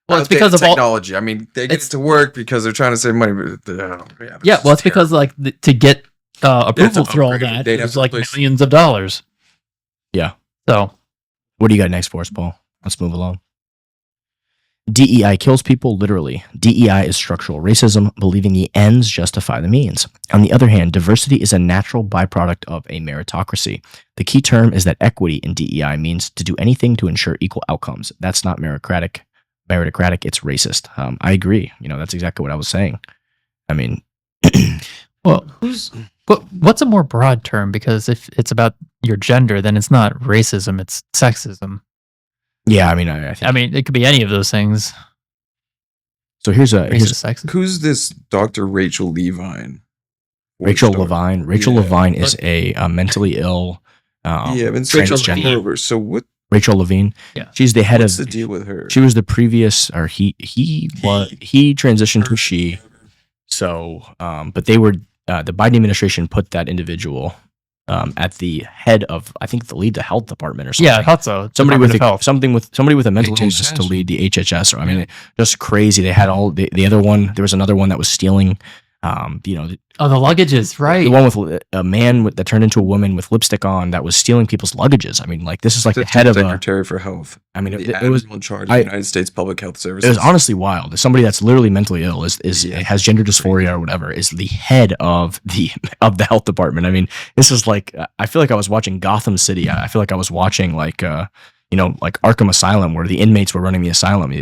Well, it's because of technology. I mean, they get it to work because they're trying to save money. But it's because like to get approval through all that, it was like millions of dollars. Yeah. So, what do you got next for us, Paul? Let's move along. DEI kills people, literally. DEI is structural racism, believing the ends justify the means. On the other hand, diversity is a natural byproduct of a meritocracy. The key term is that equity in DEI means to do anything to ensure equal outcomes. That's not meritocratic, it's racist. I agree. That's exactly what I was saying. I mean, well, what's a more broad term? Because if it's about your gender, then it's not racism, it's sexism. Yeah, I mean, I think it could be any of those things. So here's sexist. Who's this Dr. Rachel Levine? Rachel Levine. Rachel Levine is a mentally ill transgender. So what? Rachel Levine. Yeah, she's the head What's the deal with her? She was the previous, or he transitioned to she. So, but they were the Biden administration put that individual at the head of, I think, the health department or something. Yeah, I thought so. Somebody with a mental illness to lead the HHS. Or, I mean, just crazy. They had all the other one. There was another one that was stealing. The luggages, right? The one with a man that turned into a woman with lipstick on that was stealing people's luggages. I mean, like, this is like the head of Secretary for Health. I mean, it was in charge of the United States Public Health Services. It was honestly wild. Somebody that's literally mentally ill has gender dysphoria or whatever is the head of the health department. I mean, this is like, I feel like I was watching Gotham City. I feel like I was watching like Arkham Asylum, where the inmates were running the asylum.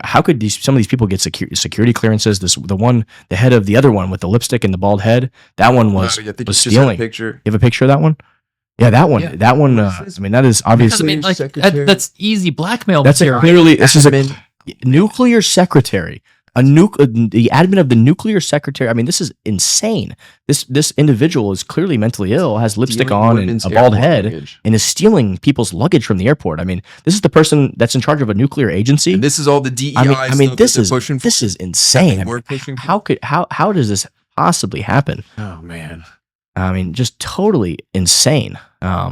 How could some of these people get security clearances? The head of the other one with the lipstick and the bald head, that one was stealing. You have a picture of that one? Yeah, that one. Yeah. That one. I mean, that is obviously that's easy blackmail. This is a nuclear secretary. The admin of the nuclear secretary. I mean, this is insane. This individual is clearly mentally ill, has lipstick on and a bald head, and is stealing people's luggage from the airport. I mean, this is the person that's in charge of a nuclear agency. And this is all the DEI this is insane. How does this possibly happen? Oh man. I mean, just totally insane.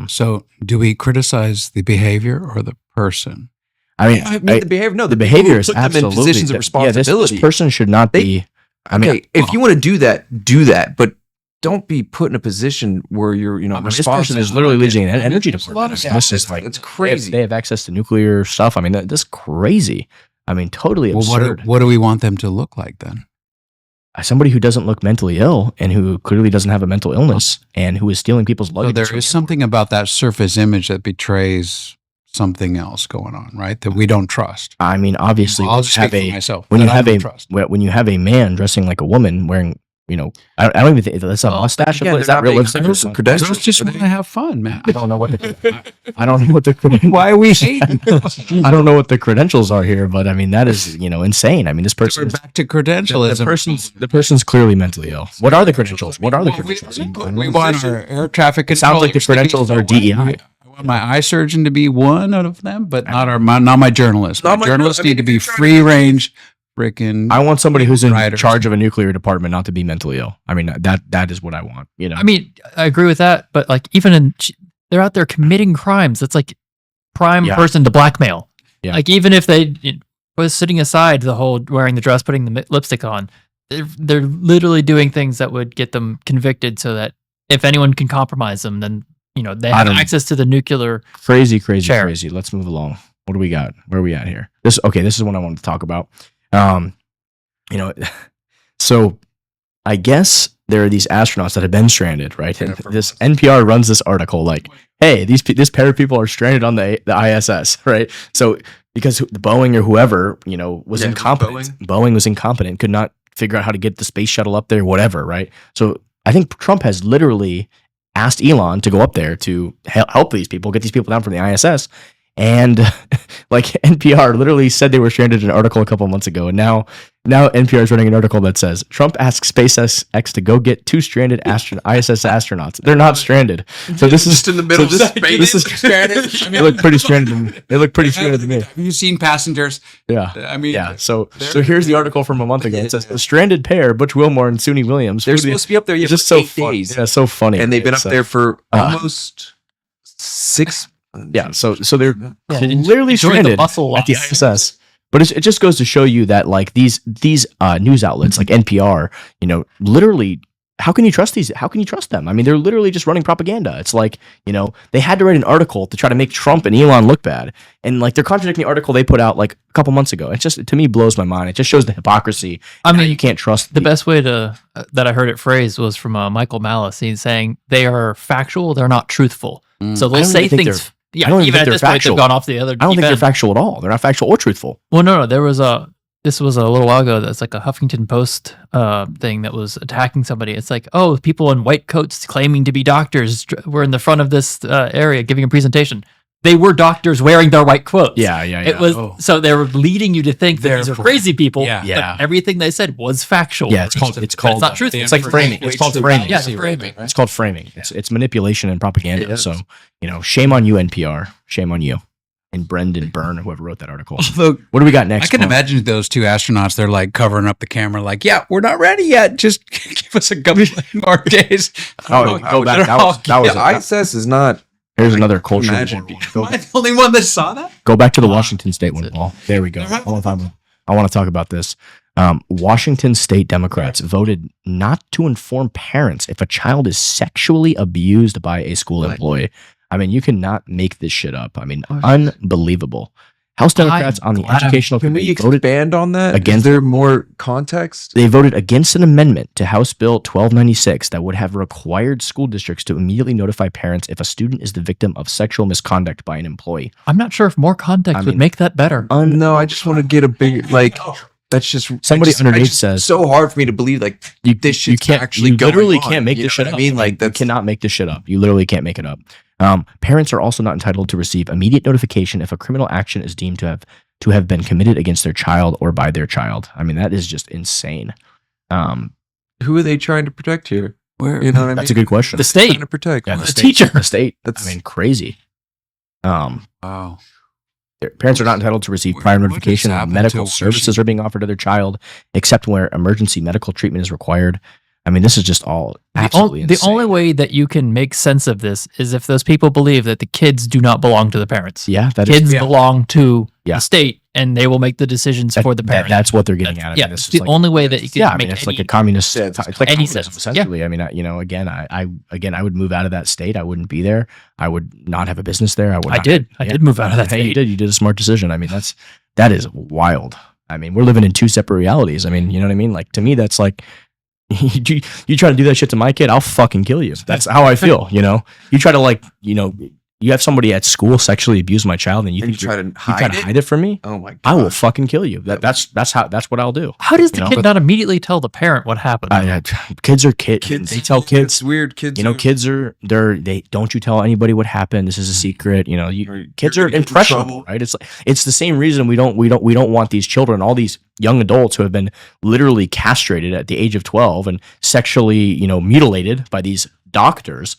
So, do we criticize the behavior or the person? I mean, the behavior. No, the behavior is absolutely in positions of responsibility. This person should not be. I mean, if you want to do that, but don't be put in a position where you're, responsible. This person is literally leading an energy department. This is like, it's crazy. They have access to nuclear stuff. I mean, that's crazy. I mean, totally absurd. What do we want them to look like then? Somebody who doesn't look mentally ill and who clearly doesn't have a mental illness and who is stealing people's luggage. So there is something about that surface image that betrays something else going on, right? That we don't trust. I mean, obviously, I'll just speak for myself. When you have a man dressing like a woman wearing, I don't even think that's a mustache. Is that real lipstick? Those just want to have fun, man. I don't know what the why are we hating? I don't know what the credentials are here, but I mean, that is insane. I mean, this person. We're back to credentialism. The person's clearly mentally ill. What are the credentials? We want our air traffic. It sounds like the credentials are DEI. My eye surgeon to be one of them, but not my journalist. My journalists need to be free range. I want somebody who's in charge of a nuclear department not to be mentally ill. I mean, that is what I want. I mean, I agree with that, but like they're out there committing crimes. That's like prime person to blackmail. Yeah. Like even if they was sitting aside the whole wearing the dress, putting the lipstick on, they're literally doing things that would get them convicted. So that if anyone can compromise them, then they have access to the nuclear. Crazy. Let's move along. What do we got? Where are we at here? This is what I wanted to talk about. So I guess there are these astronauts that have been stranded, right? And this NPR runs this article like, hey, this pair of people are stranded on the ISS, right? So because Boeing or whoever, was incompetent. Boeing was incompetent, could not figure out how to get the space shuttle up there, whatever, right? So I think Trump has literally asked Elon to go up there to help these people, get these people down from the ISS. And like NPR literally said they were stranded in an article a couple of months ago. And now NPR is running an article that says Trump asks SpaceX to go get 2 stranded ISS astronauts. They're not stranded. So this is just in the middle of space. This is stranded. They look pretty stranded. To me. Have you seen Passengers? Yeah. I mean, yeah. So here's the article from a month ago. It says a stranded pair, Butch Wilmore and Suni Williams. They're supposed to be up there. It's just so 8 days. Yeah, so funny. And they've been up there for almost 6. Yeah, so they're clearly stranded at the ISS. But it just goes to show you that like these news outlets like NPR, literally how can you trust these? How can you trust them? I mean, they're literally just running propaganda. It's like, they had to write an article to try to make Trump and Elon look bad. And like, they're contradicting the article they put out like a couple months ago. It just, to me, blows my mind. It just shows the hypocrisy. I mean, you can't trust the best way that I heard it phrased was from Michael Malice. He's saying they are factual. They're not truthful. So they'll say things. Yeah, I don't even think they're factual. They've gone off the other. I don't think they're factual at all. They're not factual or truthful. Well, no. This was a little while ago. That's like a Huffington Post thing that was attacking somebody. It's like, oh, people in white coats claiming to be doctors were in the front of this area giving a presentation. They were doctors wearing their white coats. Yeah. It was so they were leading you to think that these are crazy people. Yeah. But everything they said was factual. Yeah, it's called it's not truthful. It's like framing. It's called framing. Yeah, framing. It's called framing. It's manipulation and propaganda. So shame on you, NPR. Shame on you. And Brendan Byrne, whoever wrote that article. Although, what do we got next? I can imagine those two astronauts. They're like covering up the camera, like, "Yeah, we're not ready yet. Just give us a couple more days." Go back. That was ISS is not. Here's another culture. Am I the only one that saw that? Go back to the Washington State one, Paul. There we go. I want to talk about this. Washington State Democrats voted not to inform parents if a child is sexually abused by a school employee. I mean, you cannot make this shit up. I mean, unbelievable. House Democrats on the Educational Committee voted expand on that? Against, is there more context? They voted against an amendment to House Bill 1296 that would have required school districts to immediately notify parents if a student is the victim of sexual misconduct by an employee. I'm not sure if more context would make that better. No, I just want to get a big That's just somebody underneath says so hard for me to believe this shit can't actually. You literally can't make this shit up. I mean, you cannot make this shit up. You literally can't make it up. Parents are also not entitled to receive immediate notification if a criminal action is deemed to have been committed against their child or by their child. I mean, that is just insane. Who are they trying to protect here? Where That's a good question. The state trying to protect the teacher. The state. I mean, crazy. Wow. Parents are not entitled to receive prior notification when medical services are being offered to their child, except where emergency medical treatment is required. I mean, this is just all absolutely insane. The only way that you can make sense of this is if those people believe that the kids do not belong to the parents. Yeah, kids belong to the state, and they will make the decisions for the parents. That's what they're getting at. Yeah, it's the only way that you can make it's like a communist. It's like any communism, sense. essentially. I mean, I would move out of that state. I wouldn't be there. I would not have a business there. I did move out of that state. You did a smart decision. I mean, that is wild. I mean, we're living in two separate realities. I mean, you know what I mean? Like, to me, that's like, you try to do that shit to my kid, I'll fucking kill you. That's how I feel, You try to you have somebody at school sexually abuse my child and you try to hide it from me? Oh my God. I will fucking kill you. That's what I'll do. How does the kid not immediately tell the parent what happened? Kids are kids. They tell kids. It's weird. Kids. Kids are they don't you tell anybody what happened. This is a secret. Kids are impressionable, right? It's the same reason we don't want these children, all these young adults who have been literally castrated at the age of 12 and sexually, mutilated by these doctors,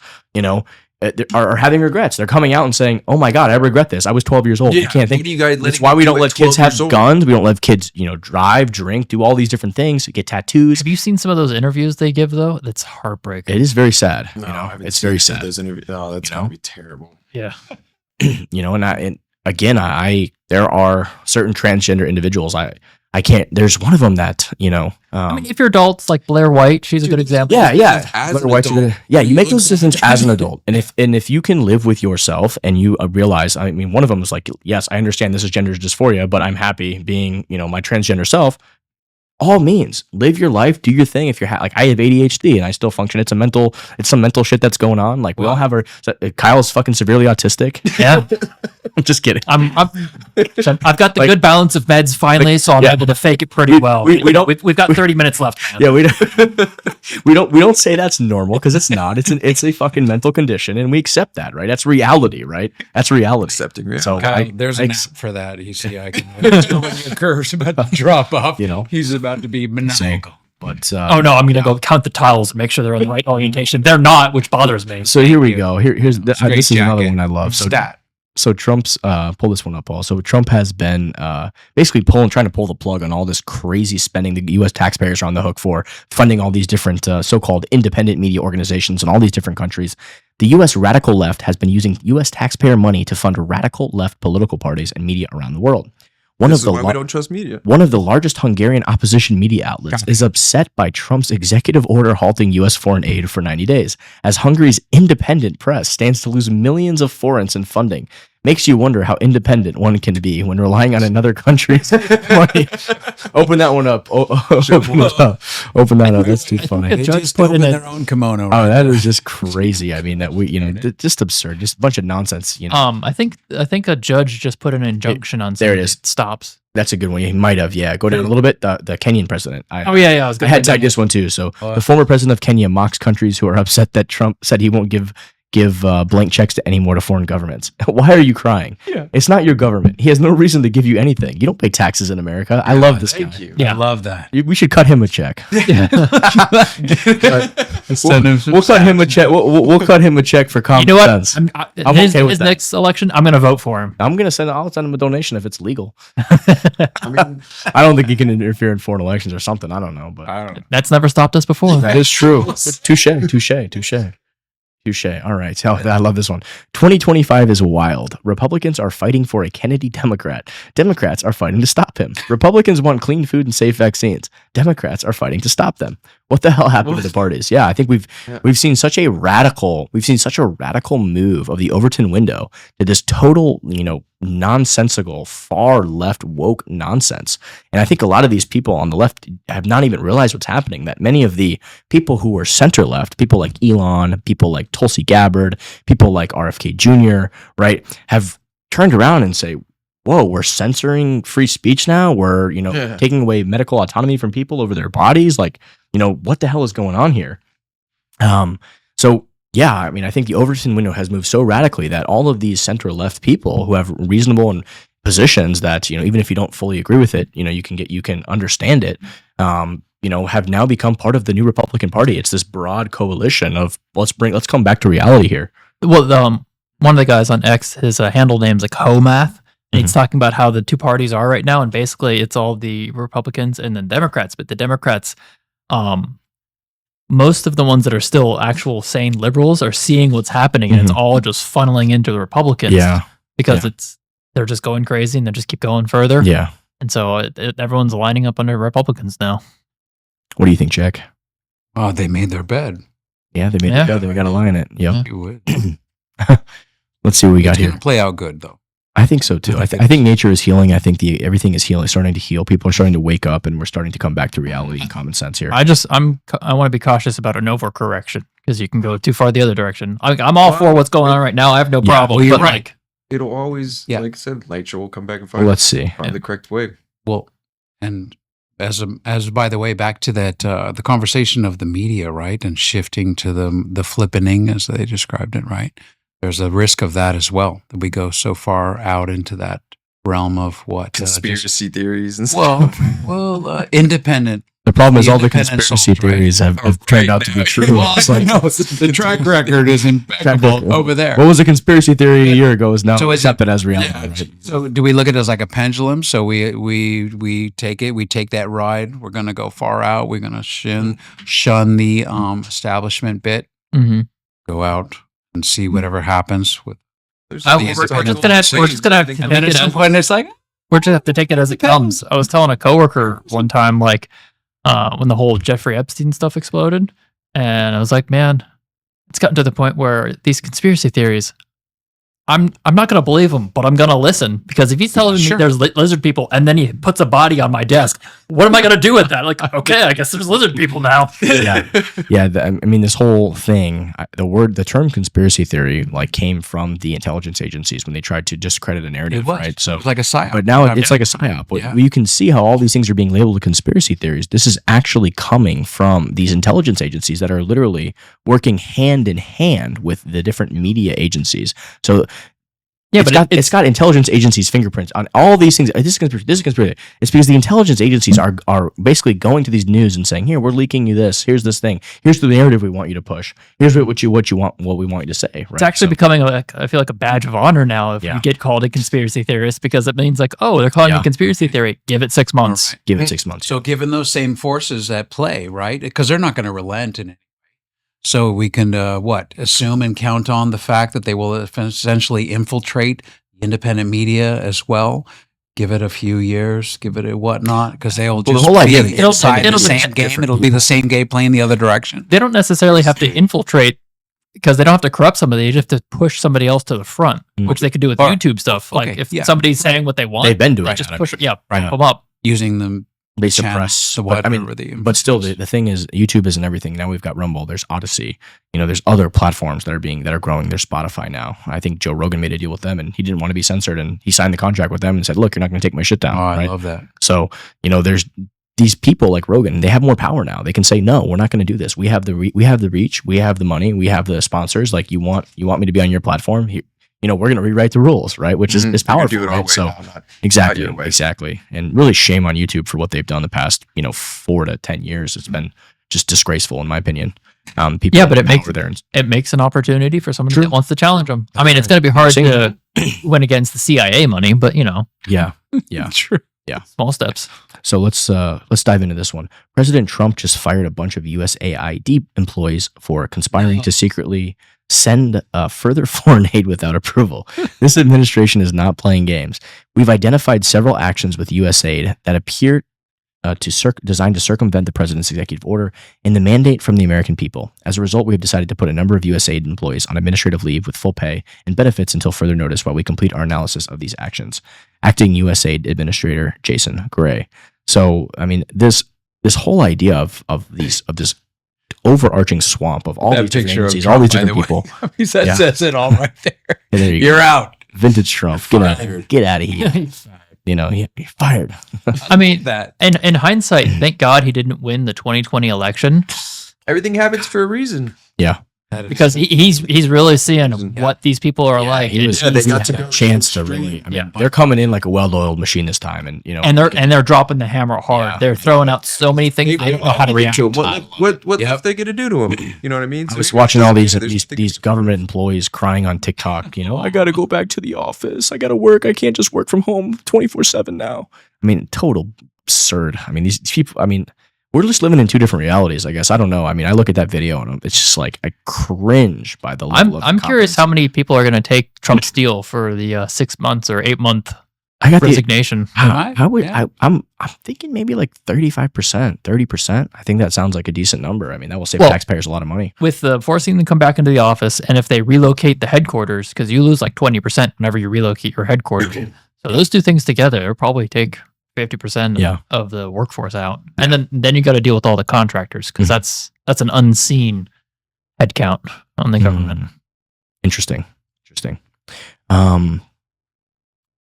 are having regrets. They're coming out and saying, "Oh my God, I regret this. I was 12 years old. I can't think." That's why we don't let kids have guns. We don't let kids, drive, drink, do all these different things, get tattoos. Have you seen some of those interviews they give though? That's heartbreaking. It is very sad. It's very sad. Those interviews. Oh, that's gonna be terrible. Yeah. And there are certain transgender individuals. I can't. There's one of them that I mean, if you're adults like Blair White, she's a good example. Yeah. You make those decisions as an adult, and if you can live with yourself and you realize, I mean, one of them is like, yes, I understand this is gender dysphoria, but I'm happy being, my transgender self. All means live your life, do your thing. If you're like, I have ADHD and I still function. It's some mental shit that's going on. Like we all have Kyle's fucking severely autistic. Yeah. I'm just kidding. I've got the good balance of meds finally, so I'm able to fake it pretty well. We've got 30 minutes left, man. Yeah, we don't say that's normal because it's not. It's a fucking mental condition, and we accept that, right? That's reality, right? That's reality. Accepting reality. So Kyle, there's an app for that. You see, I can when your curve's about to drop off. He's about to be maniacal. But I'm gonna go count the tiles and make sure they're in the right orientation. They're not, which bothers me. So here we go. Here's this is another one I love. So Trump's pull this one up, Paul. So Trump has been basically trying to pull the plug on all this crazy spending the U.S. taxpayers are on the hook for, funding all these different so-called independent media organizations in all these different countries. The U.S. radical left has been using U.S. taxpayer money to fund radical left political parties and media around the world. One This of the is why we don't trust media. One of the largest Hungarian opposition media outlets is upset by Trump's executive order halting U.S. foreign aid for 90 days, as Hungary's independent press stands to lose millions of forints in funding. Makes you wonder how independent one can be when relying on another country's money. Open that one up. Open it up. Open that up. That's too funny. They just put in their own kimono. Oh, that is just crazy. I mean, that we, just absurd, just a bunch of nonsense. I think a judge just put an injunction on. There it is. It stops. That's a good one. He might have. Yeah, go down a little bit. The Kenyan president. I was I had tagged this one too. So the former president of Kenya mocks countries who are upset that Trump said he won't give blank checks to any more to foreign governments. Why are you crying? Yeah. It's not your government. He has no reason to give you anything. You don't pay taxes in America. I love this guy. Thank you. Yeah. I love that. We should cut him a check. Yeah. We'll cut him a check. We'll cut him a check for common You know what? sense. I'm okay with his that. next election, I'm going to vote for him. I'll send him a donation if it's legal. I mean, I don't think he can interfere in foreign elections or something. I don't know, but I don't know. That's never stopped us before. that is true. Touche. All right. I love this one. 2025 is wild. Republicans are fighting for a Kennedy Democrat. Democrats are fighting to stop him. Republicans want clean food and safe vaccines. Democrats are fighting to stop them. What the hell happened to the parties? Yeah, I think we've seen such a radical move of the Overton window to this total, nonsensical, far left woke nonsense. And I think a lot of these people on the left have not even realized what's happening, that many of the people who were center left, people like Elon, people like Tulsi Gabbard, people like RFK Jr., right, have turned around and say, whoa, we're censoring free speech now. We're, taking away medical autonomy from people over their bodies. Like, what the hell is going on here? So yeah, I mean, I think the Overton window has moved so radically that all of these center left people who have reasonable positions that, even if you don't fully agree with it, you can understand it, have now become part of the new Republican Party. It's this broad coalition of let's come back to reality here. Well, one of the guys on X, his handle name's like Homath. And he's talking about how the two parties are right now, and basically it's all the Republicans and then Democrats. But the Democrats, most of the ones that are still actual sane liberals are seeing what's happening, and it's all just funneling into the Republicans. Yeah, because they're just going crazy and they just keep going further. Yeah, and so everyone's lining up under Republicans now. What do you think, Jack? Oh, they made their bed. Yeah, they made their bed. They got to line it. Yep. You would. Let's see what we got here. Play out good though. I think so too. I think nature is healing. I think everything is healing, starting to heal. People are starting to wake up, and we're starting to come back to reality and common sense here. I want to be cautious about an overcorrection because you can go too far the other direction. I'm all for what's going on right now. I have no problem. Well, you're but right. It'll always, like I said, nature will come back and let's see. find the correct way. Well, and as by the way, back to that the conversation of the media, right, and shifting to the flippening as they described it, right. There's a risk of that as well, that we go so far out into that realm of what conspiracy theories and stuff. Well, independent. The problem is all the conspiracy theories have turned out to be true. Well, the track record is impeccable over there. What was a conspiracy theory a year ago is now accepted as reality. Yeah. So do we look at it as like a pendulum? So we take that ride. We're going to go far out. We're going to shun the establishment bit. Mm-hmm. Go out and see whatever happens with. We're just gonna have to take it at some point. It's like we're just have to take it as it comes. I was telling a coworker one time, like when the whole Jeffrey Epstein stuff exploded, and I was like, man, it's gotten to the point where these conspiracy theories, I'm not gonna believe them, but I'm gonna listen, because if he's telling me there's lizard people and then he puts a body on my desk, what am I gonna do with that? Like, okay, I guess there's lizard people now. Yeah. I mean, this whole thing, the term conspiracy theory, like, came from the intelligence agencies when they tried to discredit a narrative, right? So it was like a psyop. But now it's like a psyop. Yeah. You can see how all these things are being labeled conspiracy theories. This is actually coming from these intelligence agencies that are literally working hand in hand with the different media agencies. So yeah, it's got intelligence agencies' fingerprints on all these things. This is conspiracy. It's because the intelligence agencies are basically going to these news and saying, "Here, we're leaking you this. Here's this thing. Here's the narrative we want you to push. Here's what we want you to say." Right? It's actually becoming I feel like a badge of honor now if you get called a conspiracy theorist, because it means like, oh, they're calling me a conspiracy theory. Give it 6 months. Right. Give it 6 months. So given those same forces at play, right? Because they're not going to relent in it. So we can, assume and count on the fact that they will essentially infiltrate the independent media as well. give it a few years, give it a whatnot, because they'll the just whole idea- be inside it'll the be same game. different It'll be the same game playing the other direction. They don't necessarily have to infiltrate because they don't have to corrupt somebody. They just have to push somebody else to the front, which they could do with Or- YouTube stuff. Like okay, if yeah. somebody's saying what they want, They've been doing just that. push it. Yeah, Right. pump them up. Using them, They channels, suppress. the But, I mean, whatever but still, the thing is, YouTube isn't everything. Now we've got Rumble. There's Odyssey. There's other platforms that are growing. There's Spotify now. I think Joe Rogan made a deal with them, and he didn't want to be censored, and he signed the contract with them and said, "Look, you're not going to take my shit down." Oh, I right? love that. So there's these people like Rogan. They have more power now. They can say, "No, we're not going to do this. We have the reach. We have the money. We have the sponsors. Like you want me to be on your platform here." We're going to rewrite the rules, right? Which is powerful. Do it our Right? way So now, not exactly, your way. exactly, and really shame on YouTube for what they've done the past 4 to 10 years. It's been just disgraceful, in my opinion. People Yeah, but it over there. makes an opportunity for someone True. that wants to challenge them. I mean, it's going to be hard to win against the CIA money, but Yeah, true. Yeah, small steps. So let's dive into this one. President Trump just fired a bunch of USAID employees for conspiring to secretly send further foreign aid without approval. This administration is not playing games. We've identified several actions with USAID that appear designed to circumvent the president's executive order and the mandate from the American people. As a result, we have decided to put a number of USAID employees on administrative leave with full pay and benefits until further notice while we complete our analysis of these actions. Acting USAID Administrator Jason Gray. So, I mean, this whole idea of this overarching swamp of all That these different picture of agencies, Trump, all these by the different way. people. That Yeah. says it all right there. And there you go. You're out. Vintage Trump. Get out of here. You're fired. I mean, That in hindsight, thank God he didn't win the 2020 election Everything happens for a reason. Yeah. because he's really seeing what these people are like. He was, Yeah, they he got had to a go chance to straight. really. I mean, Yeah. they're coming in like a well-oiled machine this time, and And they're dropping the hammer hard. Yeah. They're throwing out so many things. They don't know how to react. What Yep. are they gonna do to him? You know what I mean? I was watching all these government employees crying on TikTok. I got to go back to the office. I got to work. I can't just work from home 24/7 now. I mean, total absurd. I mean, these people. I mean, we're just living in two different realities. I guess I don't know. I mean, I look at that video and it's just like I cringe by the level of I'm curious incompetence. how many people are going to take Trump's deal for the 6 months or 8 month I got the. resignation. How would Yeah. I'm thinking maybe like 35%, 30%. I think that sounds like a decent number. I mean, that will save Well, taxpayers a lot of money. With forcing them to come back into the office, and if they relocate the headquarters, because you lose like 20% whenever you relocate your headquarters. So those two things together will probably take 50% Yeah. of the workforce out, and then you got to deal with all the contractors because that's an unseen headcount on the government. Interesting.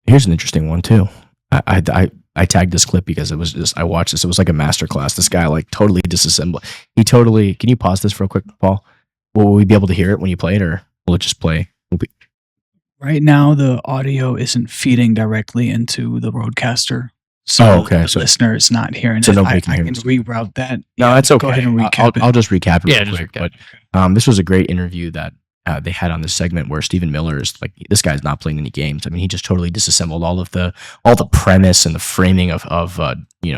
Here's an interesting one too. I tagged this clip because it was just I watched this. It was like a masterclass. This guy like totally disassembled. Can you pause this real quick, Paul? Will we be able to hear it when you play it, or will it just play? Right now, the audio isn't feeding directly into the roadcaster. So Oh, okay. the So- listener is not hearing so it. nobody I can hear can it. reroute that. No, Yeah, that's okay. Go ahead and recap I'll just recap it Yeah, real just quick. recap. But this was a great interview that they had on this segment where Stephen Miller is like, this guy's not playing any games. I mean, he just totally disassembled all the premise and the framing of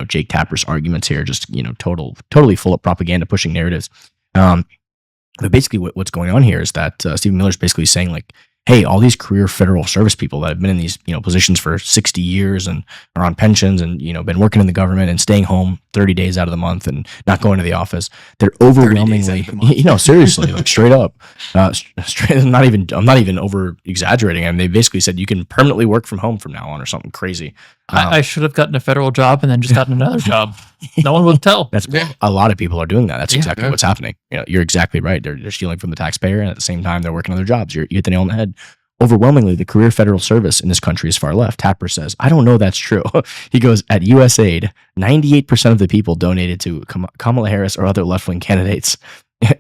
Jake Tapper's arguments here. Just totally full of propaganda, pushing narratives. But basically, what's going on here is that Stephen Miller's basically saying like, hey, all these career federal service people that have been in these positions for 60 years and are on pensions and been working in the government and staying home 30 days out of the month and not going to the office, they're overwhelmingly seriously, like straight up, straight. I'm not even over exaggerating. And they basically said you can permanently work from home from now on or something crazy. I should have gotten a federal job and then just gotten another job. No one would tell. That's a lot of people are doing that. That's exactly what's happening. You're exactly right. They're stealing from the taxpayer, and at the same time, they're working other jobs. You hit the nail on the head. Overwhelmingly, the career federal service in this country is far left. Tapper says, I don't know that's true. He goes, at USAID, 98% of the people donated to Kamala Harris or other left-wing candidates.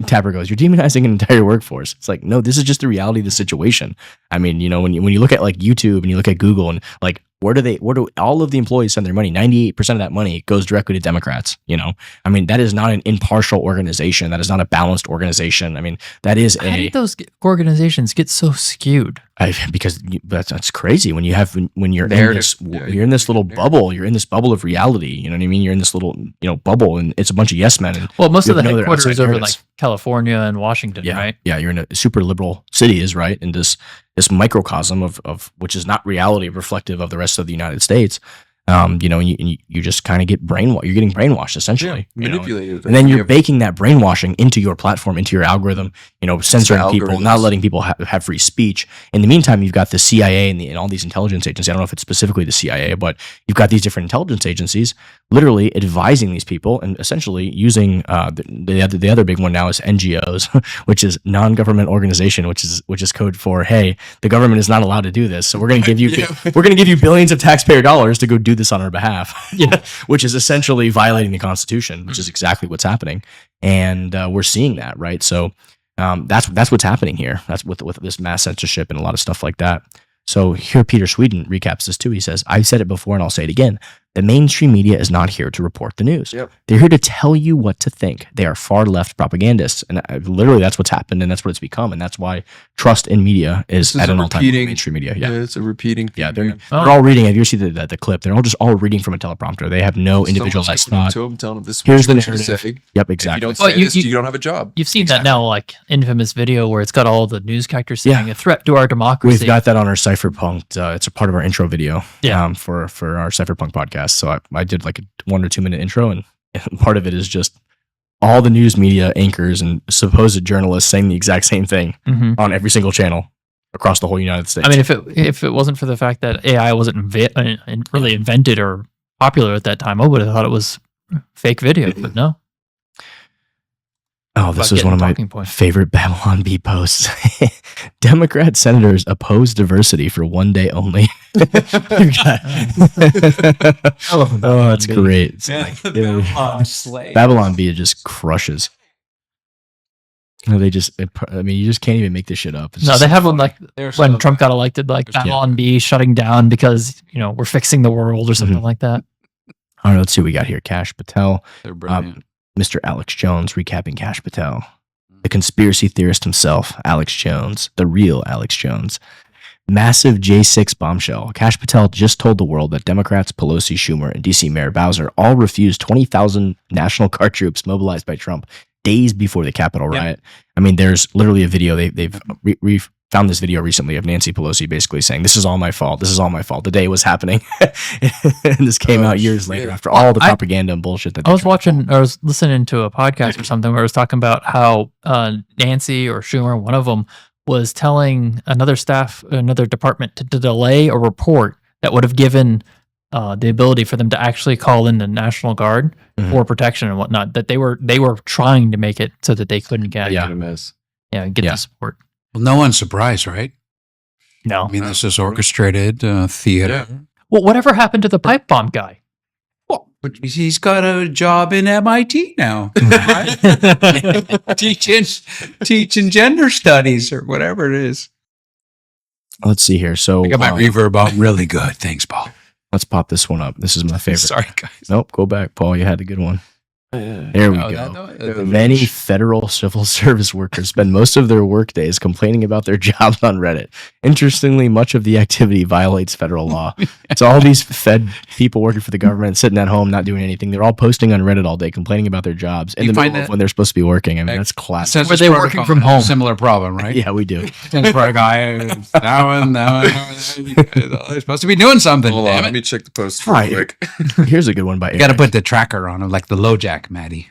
Tapper goes, you're demonizing an entire workforce. It's like, no, this is just the reality of the situation. I mean, when you look at like YouTube and you look at Google and like, where do all of the employees send their money? 98% of that money goes directly to Democrats. I mean, that is not an impartial organization. That is not a balanced organization. I mean, that is How did those organizations get so skewed? Because that's crazy when you're Narrative. you're in this little bubble. You're in this bubble of reality. You know what I mean? You're in this little bubble, and it's a bunch of yes men. And Well, most you of the have no other headquarters outside over narratives. like California and Washington, Yeah, right? yeah, you're in a super liberal cities, right? And this microcosm of which is not reality reflective of the rest of the United States. You just kind of get brainwashed. You're getting brainwashed essentially, manipulated, and then you're baking that brainwashing into your platform, into your algogoth, censoring people, not letting people have free speech. In the meantime, you've got the CIA and all these intelligence agencies. I don't know if it's specifically the CIA, but you've got these different intelligence agencies literally advising these people and essentially using the other big one now is NGOs, which is non-government organization, which is code for, hey, the government is not allowed to do this, so we're going to give you we're going to give you billions of taxpayer dollars to go do this on our behalf, which is essentially violating the Constitution, which is exactly what's happening, and we're seeing that, right? So that's what's happening here. That's with this mass censorship and a lot of stuff like that. So here Peter Sweden recaps this too. He says, I've said it before and I'll say it again. The mainstream media is not here to report the news. Yep. They're here to tell you what to think. They are far left propagandists. And literally that's what's happened and that's what it's become. And that's why trust in media is at an all-time mainstream media. Yeah, it's a repeating thing. Yeah, they're all reading. Have you seen the clip? They're all reading from a teleprompter. They have no individualized thought. Telling them this Here's the narrative. Yep, exactly. If you don't say this, you don't have a job. You've seen that now, like infamous video where it's got all the news characters saying a threat to our democracy. We've got that on our Cypherpunk'd. It's a part of our intro video for our Cypherpunk'd podcast. So I did like a 1 or 2 minute intro, and part of it is just all the news media anchors and supposed journalists saying the exact same thing on every single channel across the whole United States. I mean, if it wasn't for the fact that AI wasn't really invented or popular at that time, I would have thought it was fake video, but no. Oh, this is one of my favorite Babylon Bee posts. Democrat senators oppose diversity for one day only. Oh, that's great. Babylon Bee just crushes. You just can't even make this shit up. No, they had one like when Trump got elected, like Babylon Bee shutting down because, we're fixing the world or something like that. All right, let's see what we got here. Kash Patel. They're brilliant. Mr. Alex Jones recapping Kash Patel. The conspiracy theorist himself, Alex Jones, the real Alex Jones. Massive J6 bombshell. Kash Patel just told the world that Democrats, Pelosi, Schumer, and DC Mayor Bowser all refused 20,000 National Guard troops mobilized by Trump days before the Capitol riot. I mean, there's literally a video. They've found this video recently of Nancy Pelosi basically saying, this is all my fault. This is all my fault. The day it was happening. And this came out years later after all the propaganda and bullshit that I was listening to a podcast or something where it was talking about how Nancy or Schumer, one of them, was telling another department to delay a report that would have given the ability for them to actually call in the National Guard for protection and whatnot, that they were trying to make it so that they couldn't get the support. Well, no one's surprised, right? No. I mean, this is orchestrated theater. Yeah. Well, whatever happened to the pipe bomb guy? Well, he's got a job in MIT now, right? teaching gender studies or whatever it is. Let's see here. So I got my reverb on really good. Thanks, Paul. Let's pop this one up. This is my favorite. Sorry, guys. Nope, go back, Paul. You had a good one. There we go. Many federal civil service workers spend most of their workdays complaining about their jobs on Reddit. Interestingly, much of the activity violates federal law. So all these Fed people working for the government sitting at home not doing anything, they're all posting on Reddit all day complaining about their jobs in the middle of when they're supposed to be working. I mean, that's classic. Were they working from home? Similar problem, right? Yeah, we do. For a guy, that one. They're supposed to be doing something. Hold on, let me check the post real quick. Here's a good one by You got to put the tracker on them, like the LoJack, Maddie.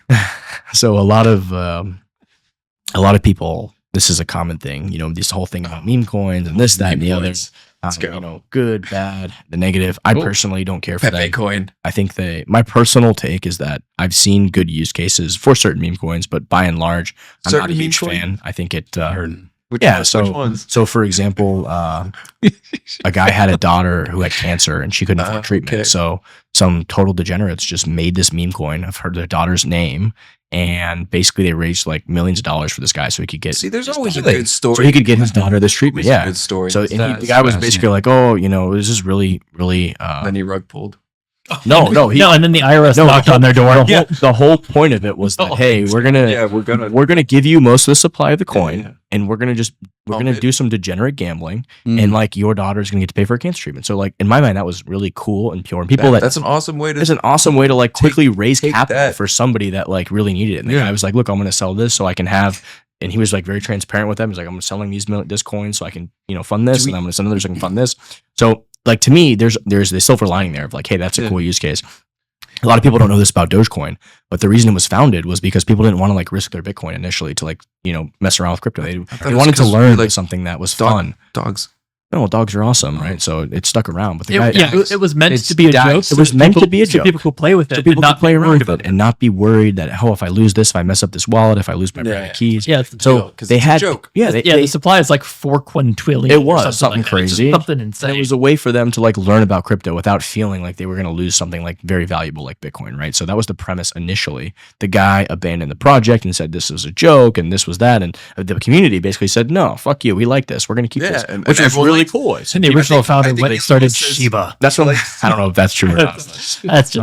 So a lot of people, this is a common thing, this whole thing about meme coins and this, that, and the other. Good, bad, the negative. I personally don't care for that. Coin. I think my personal take is that I've seen good use cases for certain meme coins, but by and large, I'm not a huge fan. I think it. So for example, a guy had a daughter who had cancer and she couldn't afford treatment. Okay. So some total degenerates just made this meme coin of their daughter's name, and basically they raised like millions of dollars for this guy so he could get. See, there's always a good story. So he could get his daughter this treatment. Yeah, good story. So the guy was basically like, "Oh, this is really, really." Then he rug pulled. No, and then the IRS knocked on their door. The whole point of it was that hey, we're gonna give you most of the supply of the coin, and we're gonna do some degenerate gambling, and like your daughter's gonna get to pay for a cancer treatment. So like in my mind, that was really cool and pure. And people that's an awesome way to. It's an awesome way to like quickly raise capital for somebody that like really needed it. And the guy was like, "Look, I'm gonna sell this so I can have and he was like very transparent with them. He's like, I'm selling this coin so I can, fund this, and I'm going to send others so I can fund this. So like to me, there's the silver lining there of like, hey, that's a cool use case. A lot of people don't know this about Dogecoin, but the reason it was founded was because people didn't want to like risk their Bitcoin initially to like, mess around with crypto. They wanted to learn like something that was fun. Dogs. No, dogs are awesome, right? So it stuck around. But it was meant to be a joke. It was meant to be a joke. So people could play with it. So people could play around with it and not be worried that, if I lose this, if I mess up this wallet, if I lose my private keys. Yeah. So they had, joke. The supply is like 4 quintillion. It was something crazy. Something insane. And it was a way for them to like learn about crypto without feeling like they were going to lose something like very valuable like Bitcoin, right? So that was the premise initially. The guy abandoned the project and said this was a joke and this was that. And the community basically said, no, fuck you. We like this. We're going to keep this. Which was really cool. And the original founder when they started Shiba. That's what I don't know if that's true or not. That's just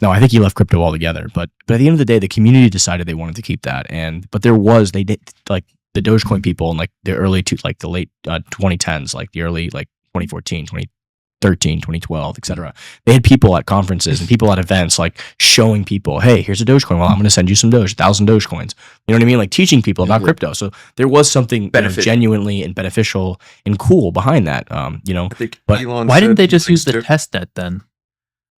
no, I think he left crypto altogether. But at the end of the day, the community decided they wanted to keep that. But they did like the Dogecoin people in like the late 2010s, like the early like 2014, 2013, 2012, etc. They had people at conferences and people at events like showing people, hey, here's a Dogecoin. Well, I'm going to send you some 1,000 Dogecoins. You know what I mean? Like teaching people about crypto. So there was something genuinely and beneficial and cool behind that. But why didn't they just use the testnet then?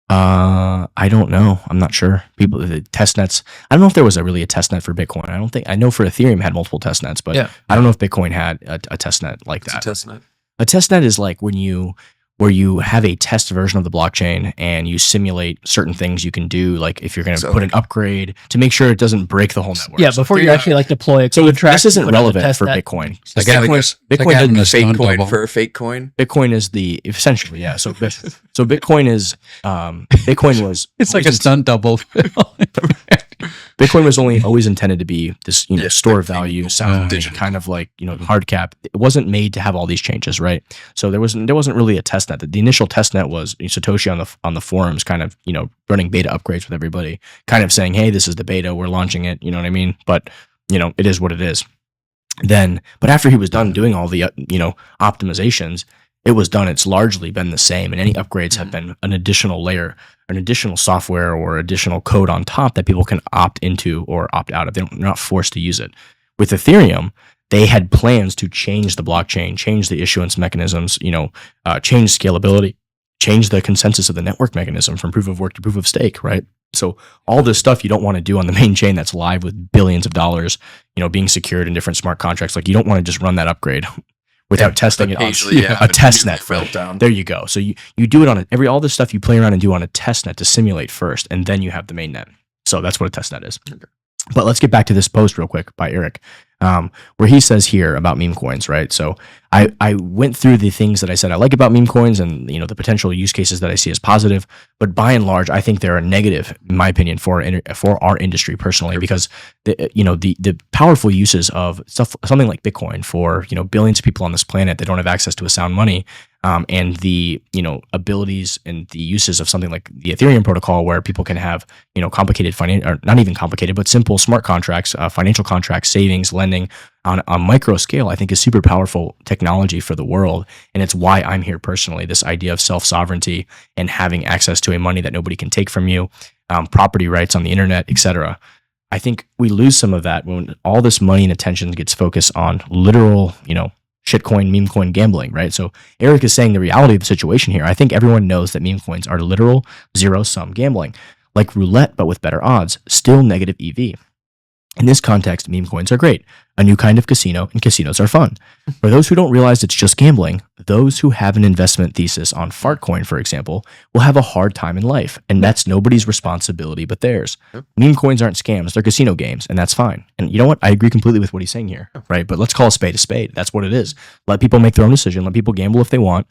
I don't know. I'm not sure. The testnets. I don't know if there was really a testnet for Bitcoin. I know for Ethereum had multiple testnets, but I don't know if Bitcoin had a testnet like that. A testnet. A testnet is like where you have a test version of the blockchain and you simulate certain things you can do, like if you're going to put an upgrade to make sure it doesn't break the whole network. Yeah, before you actually like deploy a contract. This isn't relevant for Bitcoin. Bitcoin isn't a fake coin for a fake coin. Bitcoin is essentially, yeah. So Bitcoin is Bitcoin was it's like a stunt double. Bitcoin was always intended to be this, store of value, sound kind of like, hard cap. It wasn't made to have all these changes, right? So there wasn't really a testnet. The initial testnet was Satoshi on the forums, kind of, running beta upgrades with everybody, kind of saying, hey, this is the beta, we're launching it. You know what I mean? But it is what it is. But after he was done doing all the optimizations, it was done. It's largely been the same, and any upgrades have been an additional layer, an additional software or additional code on top that people can opt into or opt out of. They're not forced to use it. With Ethereum, they had plans to change the blockchain, change the issuance mechanisms, change scalability, change the consensus of the network mechanism from proof of work to proof of stake, right? So all this stuff you don't want to do on the main chain that's live with billions of dollars, being secured in different smart contracts. Like you don't want to just run that upgrade without testing it on a test net. There you go. So you do it on all this stuff you play around and do on a test net to simulate first, and then you have the main net. So that's what a test net is. Okay. But let's get back to this post real quick by Eric, where he says here about meme coins, right? So I went through the things that I said I like about meme coins and the potential use cases that I see as positive, but by and large, I think they're a negative, in my opinion, for our industry personally, because the powerful uses of something like Bitcoin for billions of people on this planet that don't have access to a sound money. And the abilities and the uses of something like the Ethereum protocol, where people can have complicated or not even complicated, but simple smart contracts, financial contracts, savings, lending on a micro scale, I think is super powerful technology for the world, and it's why I'm here personally. This idea of self-sovereignty and having access to a money that nobody can take from you, property rights on the internet, etc. I think we lose some of that when all this money and attention gets focused on literal, shitcoin, meme coin gambling, right? So Eric is saying the reality of the situation here. I think everyone knows that meme coins are literal zero-sum gambling, like roulette, but with better odds, still negative EV. In this context, meme coins are great, a new kind of casino, and casinos are fun. For those who don't realize it's just gambling, those who have an investment thesis on Fartcoin, for example, will have a hard time in life, and that's nobody's responsibility but theirs. Meme coins aren't scams, they're casino games, and that's fine. And you know what? I agree completely with what he's saying here, right? But let's call a spade a spade. That's what it is. Let people make their own decision, let people gamble if they want.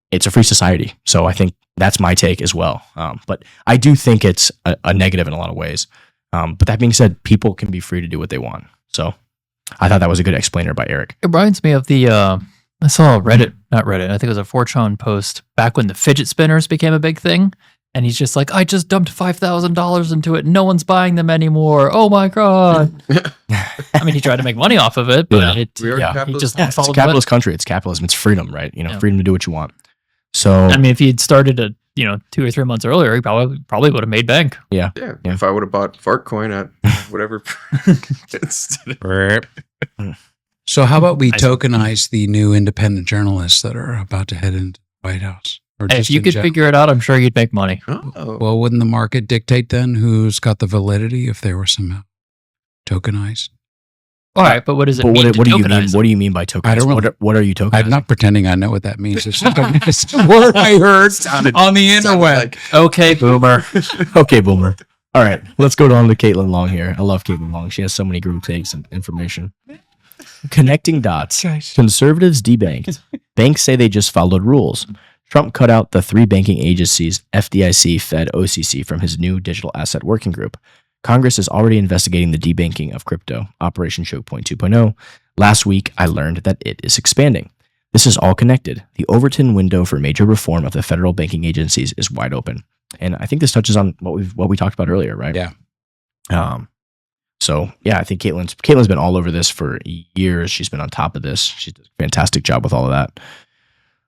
It's a free society. So I think that's my take as well. But I do think it's a negative in a lot of ways. But that being said, people can be free to do what they want. So I thought that was a good explainer by Eric. It reminds me of I saw I think it was a 4chan post back when the fidget spinners became a big thing. And he's just like, I just dumped $5,000 into it. No one's buying them anymore. Oh my God. I mean, he tried to make money off of it, but it's a capitalist country. It's capitalism. It's freedom, right? Freedom to do what you want. So, I mean, if he had started 2 or 3 months earlier, he probably would have made bank. Yeah. If I would have bought Fartcoin at whatever. So how about we tokenize the new independent journalists that are about to head into the White House? Or Hey, if you could figure it out, I'm sure you'd make money. Oh. Well, wouldn't the market dictate then who's got the validity if they were somehow tokenized? All right, but what does it mean? What do you mean? tokenize What do you mean by tokenized? I don't really- What are you tokenizing? I'm not pretending I know what that means. It's just a word I heard on the interweb. it? Okay, boomer. Okay, boomer. All right, let's go on to Caitlin Long here. I love Caitlin Long. She has so many group takes and information. Connecting dots. Conservatives debanked. Banks say they just followed rules. Trump cut out the 3 banking agencies, FDIC, Fed, OCC, from his new digital asset working group. Congress is already investigating the debanking of crypto, Operation Choke Point 2.0. Last week, I learned that it is expanding. This is all connected. The Overton window for major reform of the federal banking agencies is wide open. And I think this touches on what we talked about earlier, right? Yeah. So yeah, I think Caitlin's been all over this for years. She's been on top of this. She did a fantastic job with all of that.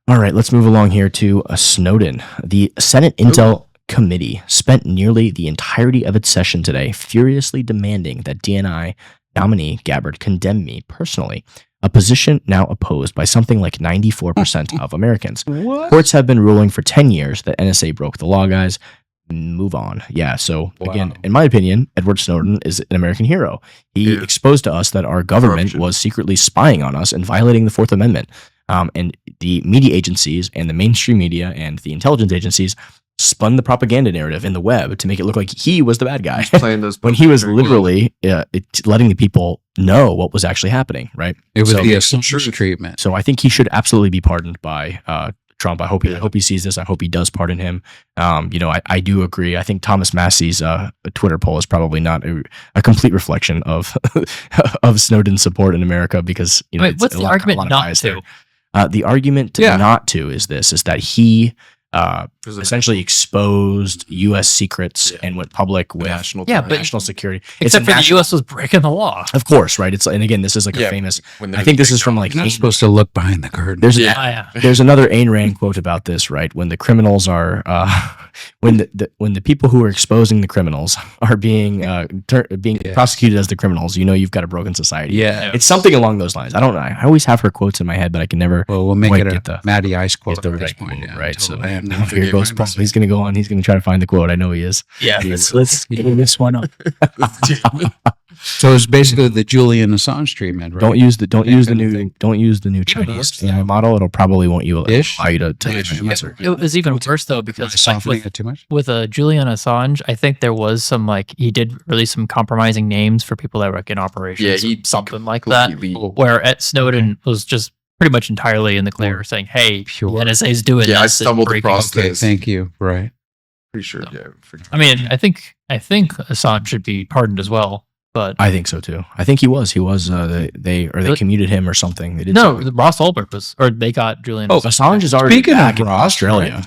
All right, let's move along here to Snowden. The Senate Intel Committee spent nearly the entirety of its session today furiously demanding that DNI nominee Gabbard condemn me personally, a position now opposed by something like 94% of Americans. What? Courts have been ruling for 10 years that NSA broke the law, guys. Move on. Yeah, so again, in my opinion, Edward Snowden is an American hero. He exposed to us that our government was secretly spying on us and violating the Fourth Amendment. And the media agencies and the mainstream media and the intelligence agencies spun the propaganda narrative in the web to make it look like he was the bad guy Playing those when he was literally letting the people know what was actually happening, right? It was So- the Assange treatment. So I think he should absolutely be pardoned by Trump. I hope he sees this. I hope he does pardon him. I do agree. I think Thomas Massey's Twitter poll is probably not a complete reflection of of Snowden's support in America because Wait, what's the argument not to? The argument not to is that he essentially exposed U.S. secrets and went public with national national security. Except for the U.S. was breaking the law. Of course, right? And again, this is like a famous. I think this is from like You're not supposed to look behind the curtain. There's another Ayn Rand quote about this, right? When the criminals are when the people who are exposing the criminals are being prosecuted as the criminals, you've got a broken society. Yeah. It's something along those lines. I always have her quotes in my head, but I can never. Well, we'll make quite it get a Matty Ice quote get the at this right point. quote, Yeah, right? So totally. here goes Paul. He's going to go on. He's going to try to find the quote. I know he is. Yeah. Let's clean this one up. So it's basically the Julian Assange treatment, right? Don't use the new Chinese AI model. It'll probably won't allow you to answer. It was even worse though because Softening it too much. with Julian Assange, I think there was some he did release some compromising names for people that were in operations. Yeah, something like that. Where Snowden was just pretty much entirely in the clear, saying, "Hey, the NSA's doing Yeah, I this." and stumbled breaking across Okay, this. thank you. Right. Pretty sure. So, Yeah. I mean, I think Assange should be pardoned as well. But I think so too. I think he was. They commuted him or something. They did no, something. Ross Ulbricht was, or they got Julian. Assange is already Speaking of back in Ross, Australia.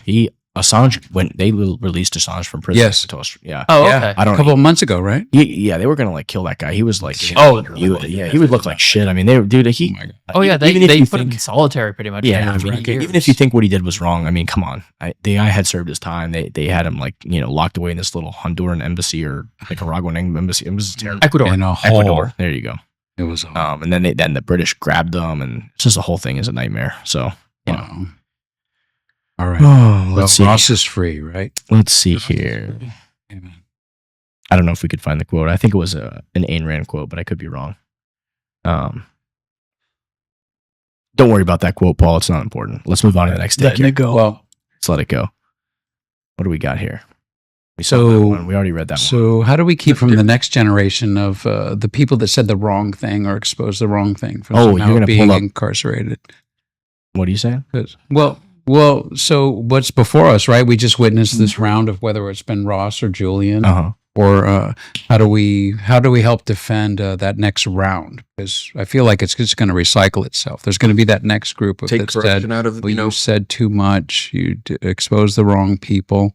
Assange they released Assange from prison. Yes. to Australia. Yeah. Oh, Yeah. okay. I don't A couple of months ago, right? Yeah, they were gonna kill that guy. He was like, he would look like shit. I mean, they dude. He. Oh my God. Oh yeah, they even if you put him in solitary pretty much. Yeah, for I mean, 3 years. even if you think what he did was wrong, I mean, come on. The guy had served his time. They had him locked away in this little Honduran embassy or Nicaraguan embassy. It was terrible. Ecuador. In a hole. Ecuador. There you go. It was. And then the British grabbed them, and it's just the whole thing is a nightmare. So Wow. All right. Oh, let's see. Ross is free, right? Let's see here. Amen. I don't know if we could find the quote. I think it was an Ayn Rand quote, but I could be wrong. Don't worry about that quote, Paul. It's not important. Let's move on to the next Letting take. it go. Well, Let's let it go. What do we got here? We saw So- that one. We already read that one. so how do we keep from the next generation of the people that said the wrong thing or exposed the wrong thing from Oh, somehow you're gonna being pull up- incarcerated? What are you saying? Well, so what's before us, right? We just witnessed this round of whether it's been Ross or Julian, Uh-huh. or how do we help defend that next round? Because I feel like it's just going to recycle itself. There's going to be that next group of Take that said, correction out of well, you said too much, you exposed the wrong people.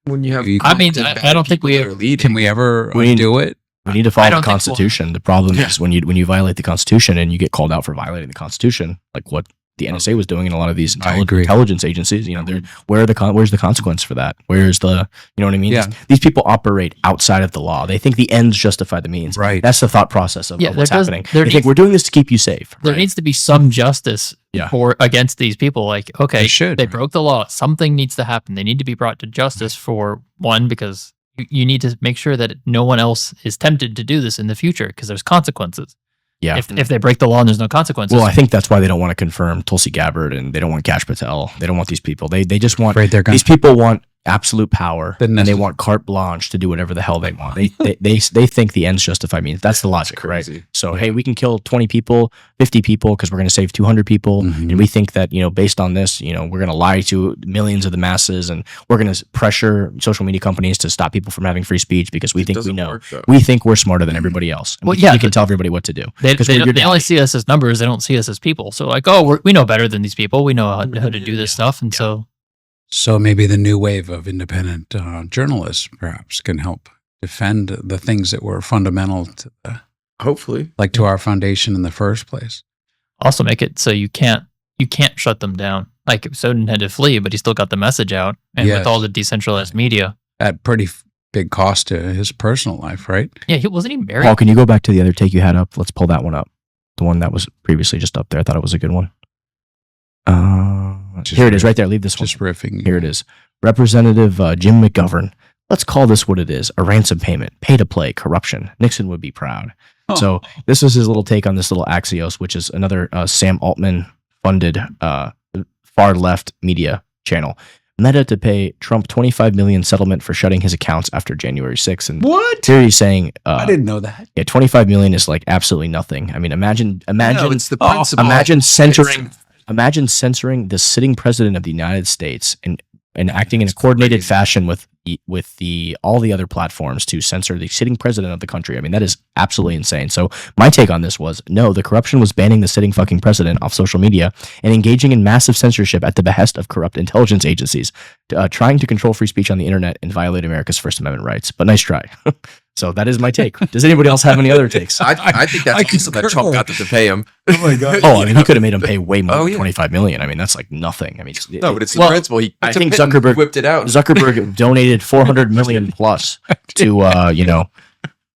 when you have. You- I mean, I don't think we are leading. Can we ever We need- do it? We need to I follow the don't think we'll- Constitution. The problem is when you violate the Constitution and you get called out for violating the Constitution, like what the NSA was doing in a lot of these I agree. intelligence agencies. You know, where's the consequence for that? Where's the, you know what I mean? Yeah. These people operate outside of the law. They think the ends justify the means. Right. That's the thought process of what's happening. They think needs- we're doing this to keep you safe. There needs to be some justice for against these people. Like, okay, they broke the law. Something needs to happen. They need to be brought to justice for one, because you need to make sure that no one else is tempted to do this in the future, because there's consequences. Yeah. If they break the law and there's no consequences. Well, I think that's why they don't want to confirm Tulsi Gabbard, and they don't want Kash Patel. They don't want these people. They just want, these people want absolute power, and they want carte blanche to do whatever the hell they want. They think the ends justify means. That's the logic, right? So, hey, we can kill 20 people, 50 people because we're going to save 200 people. And we think that, based on this, we're going to lie to millions of the masses, and we're going to pressure social media companies to stop people from having free speech because we think we know. We think we're smarter than everybody else. And we can tell everybody what to do. They only see us as numbers. They don't see us as people. So like, we know better than these people. We know how to do this stuff. And So maybe the new wave of independent journalists perhaps can help defend the things that were fundamental to hopefully, like to our foundation in the first place. Also make it so you can't shut them down. Like Snowden had to flee, but he still got the message out, and with all the decentralized media at pretty big cost to his personal life, right? Yeah, wasn't he married? Paul, can you go back to the other take you had up? Let's pull that one up. The one that was previously just up there. I thought it was a good one. Here it is, right there. Leave this one. Just riffing. Here it is. Representative Jim McGovern. Let's call this what it is: a ransom payment, pay to play, corruption. Nixon would be proud. Oh. So this was his little take on this little Axios, which is another Sam Altman funded far left media channel. Meta to pay Trump $25 million settlement for shutting his accounts after January 6th. And what? Here he's saying, I didn't know that. Yeah, $25 million is like absolutely nothing. I mean, imagine, No, it's the principle. Imagine censoring the sitting president of the United States and acting in a coordinated fashion with all the other platforms to censor the sitting president of the country. I mean, that is absolutely insane. So my take on this was, no, the corruption was banning the sitting fucking president off social media and engaging in massive censorship at the behest of corrupt intelligence agencies, trying to control free speech on the internet and violate America's First Amendment rights. But nice try. So that is my take. Does anybody else have any other takes? I think that's awesome that Trump got them to pay him. Oh my god! Oh, I mean, he could have made him pay way more than $25 million. I mean, that's like nothing. I mean, no, but it's the principle. I think Zuckerberg whipped it out. Zuckerberg donated $400 million plus to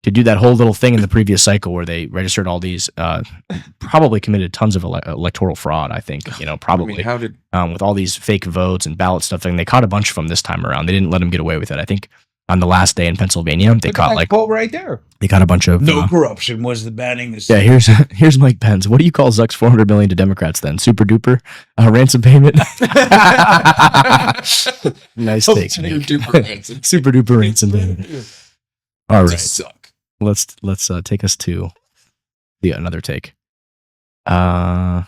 to do that whole little thing in the previous cycle where they registered all these, probably committed tons of electoral fraud. I think probably. I mean, how did with all these fake votes and ballot stuff, and they caught a bunch from this time around. They didn't let him get away with it. I think. On the last day in Pennsylvania, they caught like quote right there. They caught a bunch of no corruption was the banning. Yeah, here's Mike Pence. What do you call Zuck's $400 million to Democrats then? Super duper ransom payment. Nice take. Super duper ransom payment. All right, suck. Let's take us to another take. Oh,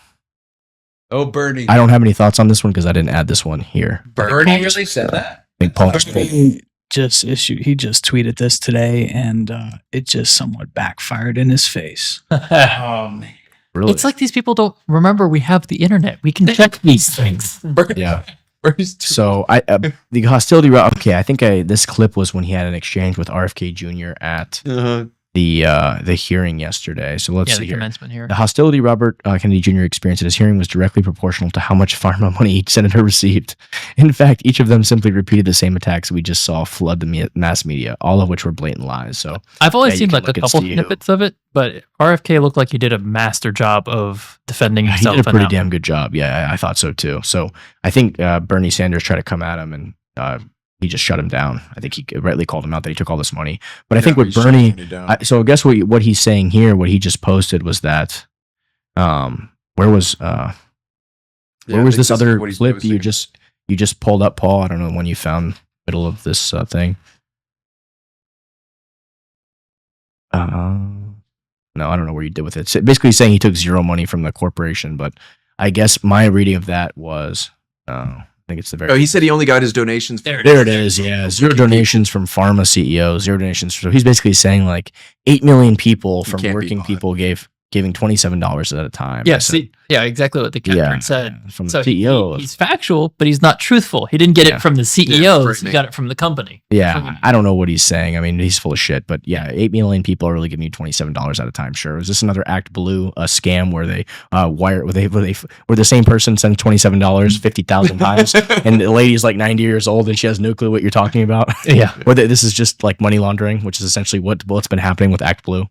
Bernie. I don't have any thoughts on this one because I didn't add this one here. Bernie really said that. I think Paul He just tweeted this today, and it just somewhat backfired in his face. Really? It's like these people don't remember we have the internet. We can check these things. Yeah. So the hostility. Okay, I think this clip was when he had an exchange with RFK Jr. at the hearing yesterday. So let's see the here. commencement hearing. The hostility Robert Kennedy Jr. experienced at his hearing was directly proportional to how much pharma money each senator received. In fact, each of them simply repeated the same attacks we just saw flood the mass media, all of which were blatant lies. So I've only seen like a couple snippets of it, but RFK looked like he did a master job of defending himself. He did a pretty damn good job. Yeah, I thought so too. So I think Bernie Sanders tried to come at him and he just shut him down. I think he rightly called him out that he took all this money. But I think with Bernie, so I guess what he's saying here, what he just posted was that, where was this other clip you just pulled up, Paul? I don't know when you found middle of this thing. No, I don't know where you did with it. So basically, saying he took zero money from the corporation, but I guess my reading of that was. I think it's the very. Oh, he said he only got his donations. There it is. Yeah, zero donations from pharma CEOs. Zero donations. So he's basically saying like 8 million people from working people gave giving $27 at a time. Yeah, exactly what the captain said. From the so CEO. He's factual, but he's not truthful. He didn't get it from the CEOs. He got it from the company. Yeah, I don't know what he's saying. I mean, he's full of shit. But yeah, 8 million people are really giving you $27 at a time. Sure. Is this another Act Blue scam where they where the same person sends $27 50,000 times, and the lady's like 90 years old and she has no clue what you're talking about? Yeah. Or this is just like money laundering, which is essentially what's been happening with Act Blue.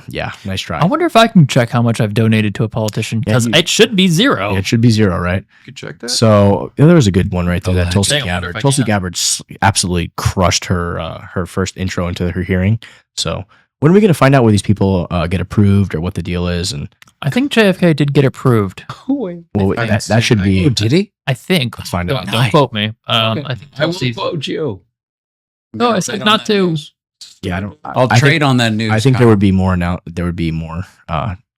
Yeah, nice try. I wonder if I can check how much I've donated to a politician, because it should be zero. It should be zero, right? You could check that. So there was a good one right there. That Tulsi Dang, I wonder Gabbard. if I Tulsi can. Gabbard absolutely crushed her first intro into her hearing. So when are we going to find out where these people get approved or what the deal is? And I think JFK did get approved. well, that should be. Did he? I think. Let's find out. Don't quote me. I think I will Tulsi's. quote you. No, I said not to. Yeah, I don't. I'll I trade on that news. I think there would be more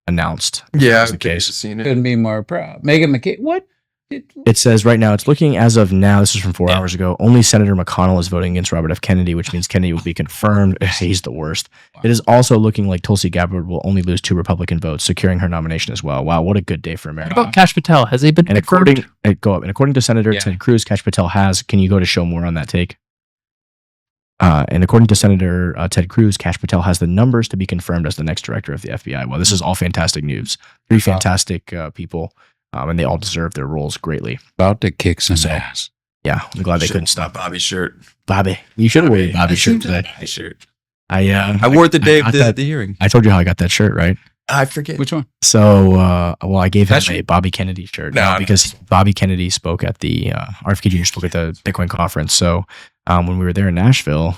announced. Yeah, the case. Seen it. Couldn't be more proud. Megan McCain. What? It says right now, it's looking as of now, this is from 4 hours ago, only Senator McConnell is voting against Robert F. Kennedy, which means Kennedy will be confirmed. He's the worst. It is also looking like Tulsi Gabbard will only lose 2 Republican votes, securing her nomination as well. Wow, what a good day for What America. about Kash Patel? Has he been And confirmed? according to Senator Ted Cruz, Kash Patel has, can you go to show more on that take? And according to Senator Ted Cruz, Kash Patel has the numbers to be confirmed as the next director of the FBI. Well, this is all fantastic news. 3 fantastic people, and they all deserve their roles greatly. About to kick some ass. Yeah, I'm glad they couldn't stop Bobby's shirt. Bobby. You should have worn Bobby's shirt today. My shirt. I wore it the day I of got the hearing. I told you how I got that shirt, right? I forget. Which one? So, I gave him That a shirt? Bobby Kennedy shirt No, because Bobby Kennedy spoke at the RFK Jr. spoke at the Bitcoin conference. So, when we were there in Nashville,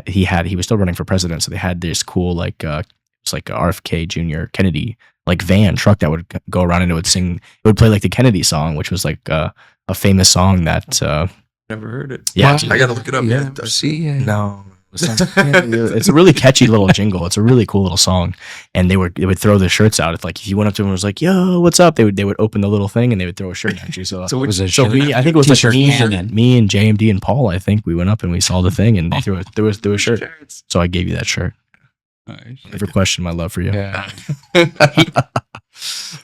he was still running for president. So they had this cool it's like a RFK Jr. Kennedy van truck that would go around and it would play like the Kennedy song, which was like a famous song that Never heard it. Yeah. I gotta look it up. Yeah. See, no. It's a really catchy little jingle. It's a really cool little song, and they would throw the shirts out. It's like if you went up to them and was like, "Yo, what's up?" They would open the little thing and they would throw a shirt at you. So, it was a I think it was like me and JMD and Paul. I think we went up and we saw the thing and they threw a shirt. So I gave you that shirt. Never question my love for you. Yeah.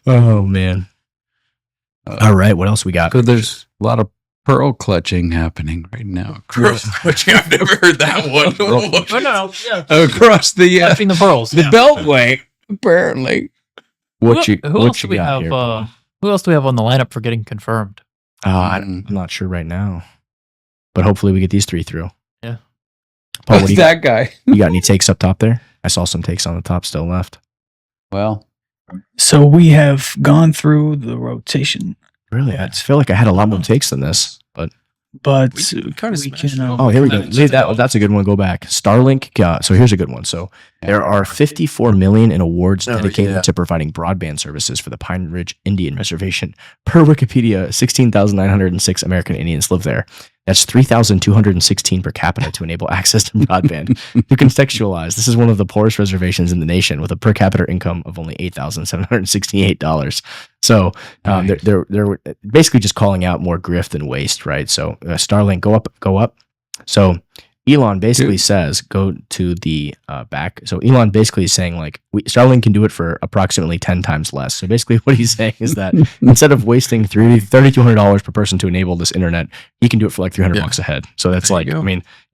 Oh man. All right, what else we got? So there's a lot of pearl clutching happening right now. Which I've never heard that one. No. Yeah. Across the Catching the pearls. the Beltway, apparently. Who else do we have? Who else do we have on the lineup for getting confirmed? I'm not sure right now, but hopefully we get these 3 through. Yeah. Paul, what do you got? That guy. You got any takes up top there? I saw some takes on the top still left. Well, So we have gone through the rotation, Really, I feel like I had a lot more takes than this, but but We kind of we smashed can, it. oh, here we go. That's a good one. Go back. Starlink. So here's a good one. So there are 54 million in awards dedicated to providing broadband services for the Pine Ridge Indian Reservation. Per Wikipedia, 16,906 American Indians live there. That's 3,216 per capita to enable access to broadband. To contextualize, this is one of the poorest reservations in the nation with a per capita income of only $8,768. So they're basically just calling out more grift and waste, right? So Starlink, go up. So Elon basically says go to the back. So Elon basically is saying Starlink can do it for approximately 10 times less. So basically what he's saying is that instead of wasting $3,200 per person to enable this internet, he can do it for like $300 a head. So that's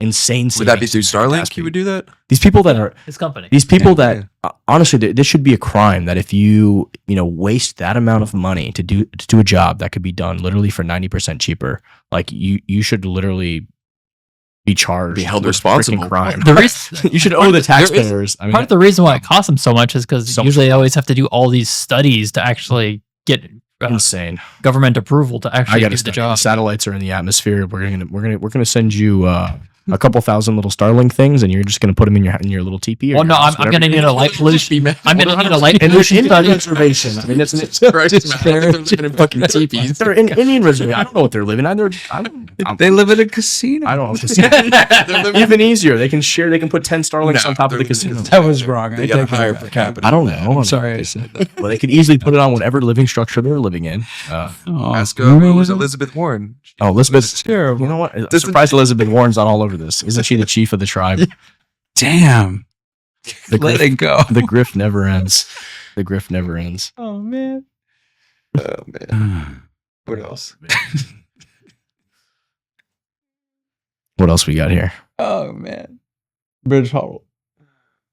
insane. Would that be through savings. Starlink? You would do that? These people that are His company. these people that honestly, this should be a crime that if you waste that amount of money to do a job that could be done literally for 90% cheaper, like you should literally be charged, Be held with responsible. freaking crime. The reason, You should owe the taxpayers. I mean, part of the reason why it costs them so much is because So usually they always have to do all these studies to actually get insane. government approval to I actually got do to the job. Satellites are in the atmosphere. We're gonna send you a couple thousand little Starlink things, and you're just gonna put them in your little teepee. Well, no, I'm going to need a light pollution. I'm going to need a light pollution study. reservation. I mean, it's They're living in fucking teepees. They're in Indian reservation. I don't know what they're living on. they live in a casino. I don't know. Even easier. They can share. They can put 10 Starlinks on top of the casino. That was wrong. They got higher per capita. I don't know. I'm sorry I said that. Well, they could easily put it on whatever living structure they're living in. Ask who was Elizabeth Warren. Elizabeth. You know what? I'm surprised Elizabeth Warren's not all over this. Isn't she the chief of the tribe? Damn. Let it go. The grift never ends. The grift never ends. Oh man. Oh man. What else? What else we got here? Oh man. British Hodl.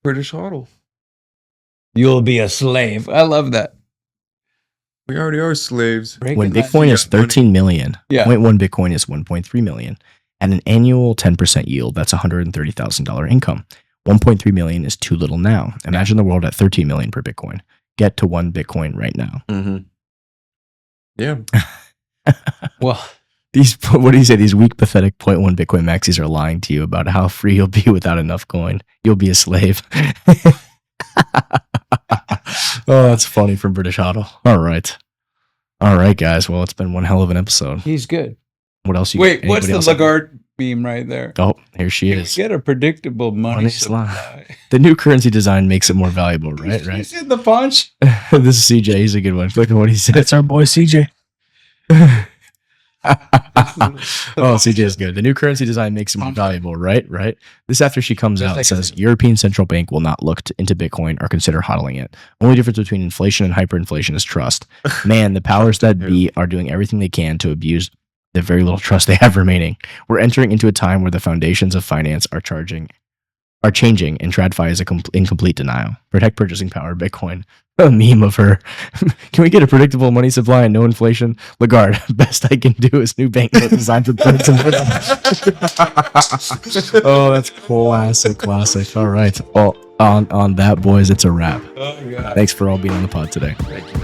British Hodl. You'll be a slave. I love that. We already are slaves. When Bitcoin is 13 million, Yeah. 0.1 Bitcoin is 1.3 million. At an annual 10% yield, that's $130,000 income. 1.3 million is too little now. Imagine the world at 13 million per Bitcoin. Get to 1 Bitcoin right now. Mm-hmm. Yeah. Well, What do you say? These weak, pathetic 0.1 Bitcoin maxis are lying to you about how free you'll be without enough coin. You'll be a slave. Oh, that's funny from British Hodl. All right, guys. Well, it's been one hell of an episode. he's good. What else you Wait, what's anybody the else have? Lagarde beam right there? Oh, here she is. Get a predictable money Money supply. The new currency design makes it more valuable, right? You Right. see the punch? This is CJ. He's a good one. Look at what he said. That's our boy CJ. Oh, CJ is good. The new currency design makes it more valuable, right? Right. This after she comes out and says European Central Bank will not look into Bitcoin or consider hodling it. Only difference between inflation and hyperinflation is trust. Man, the powers that be are doing everything they can to abuse the very little trust they have remaining. We're entering into a time where the foundations of finance are changing, and TradFi is in complete denial. Protect purchasing power, Bitcoin. A meme of her. Can we get a predictable money supply and no inflation? Lagarde, best I can do is new banknote designed for printing. Oh, that's classic. All right. Well, on that, boys, it's a wrap. Oh, God. Thanks for all being on the pod today. Thank you.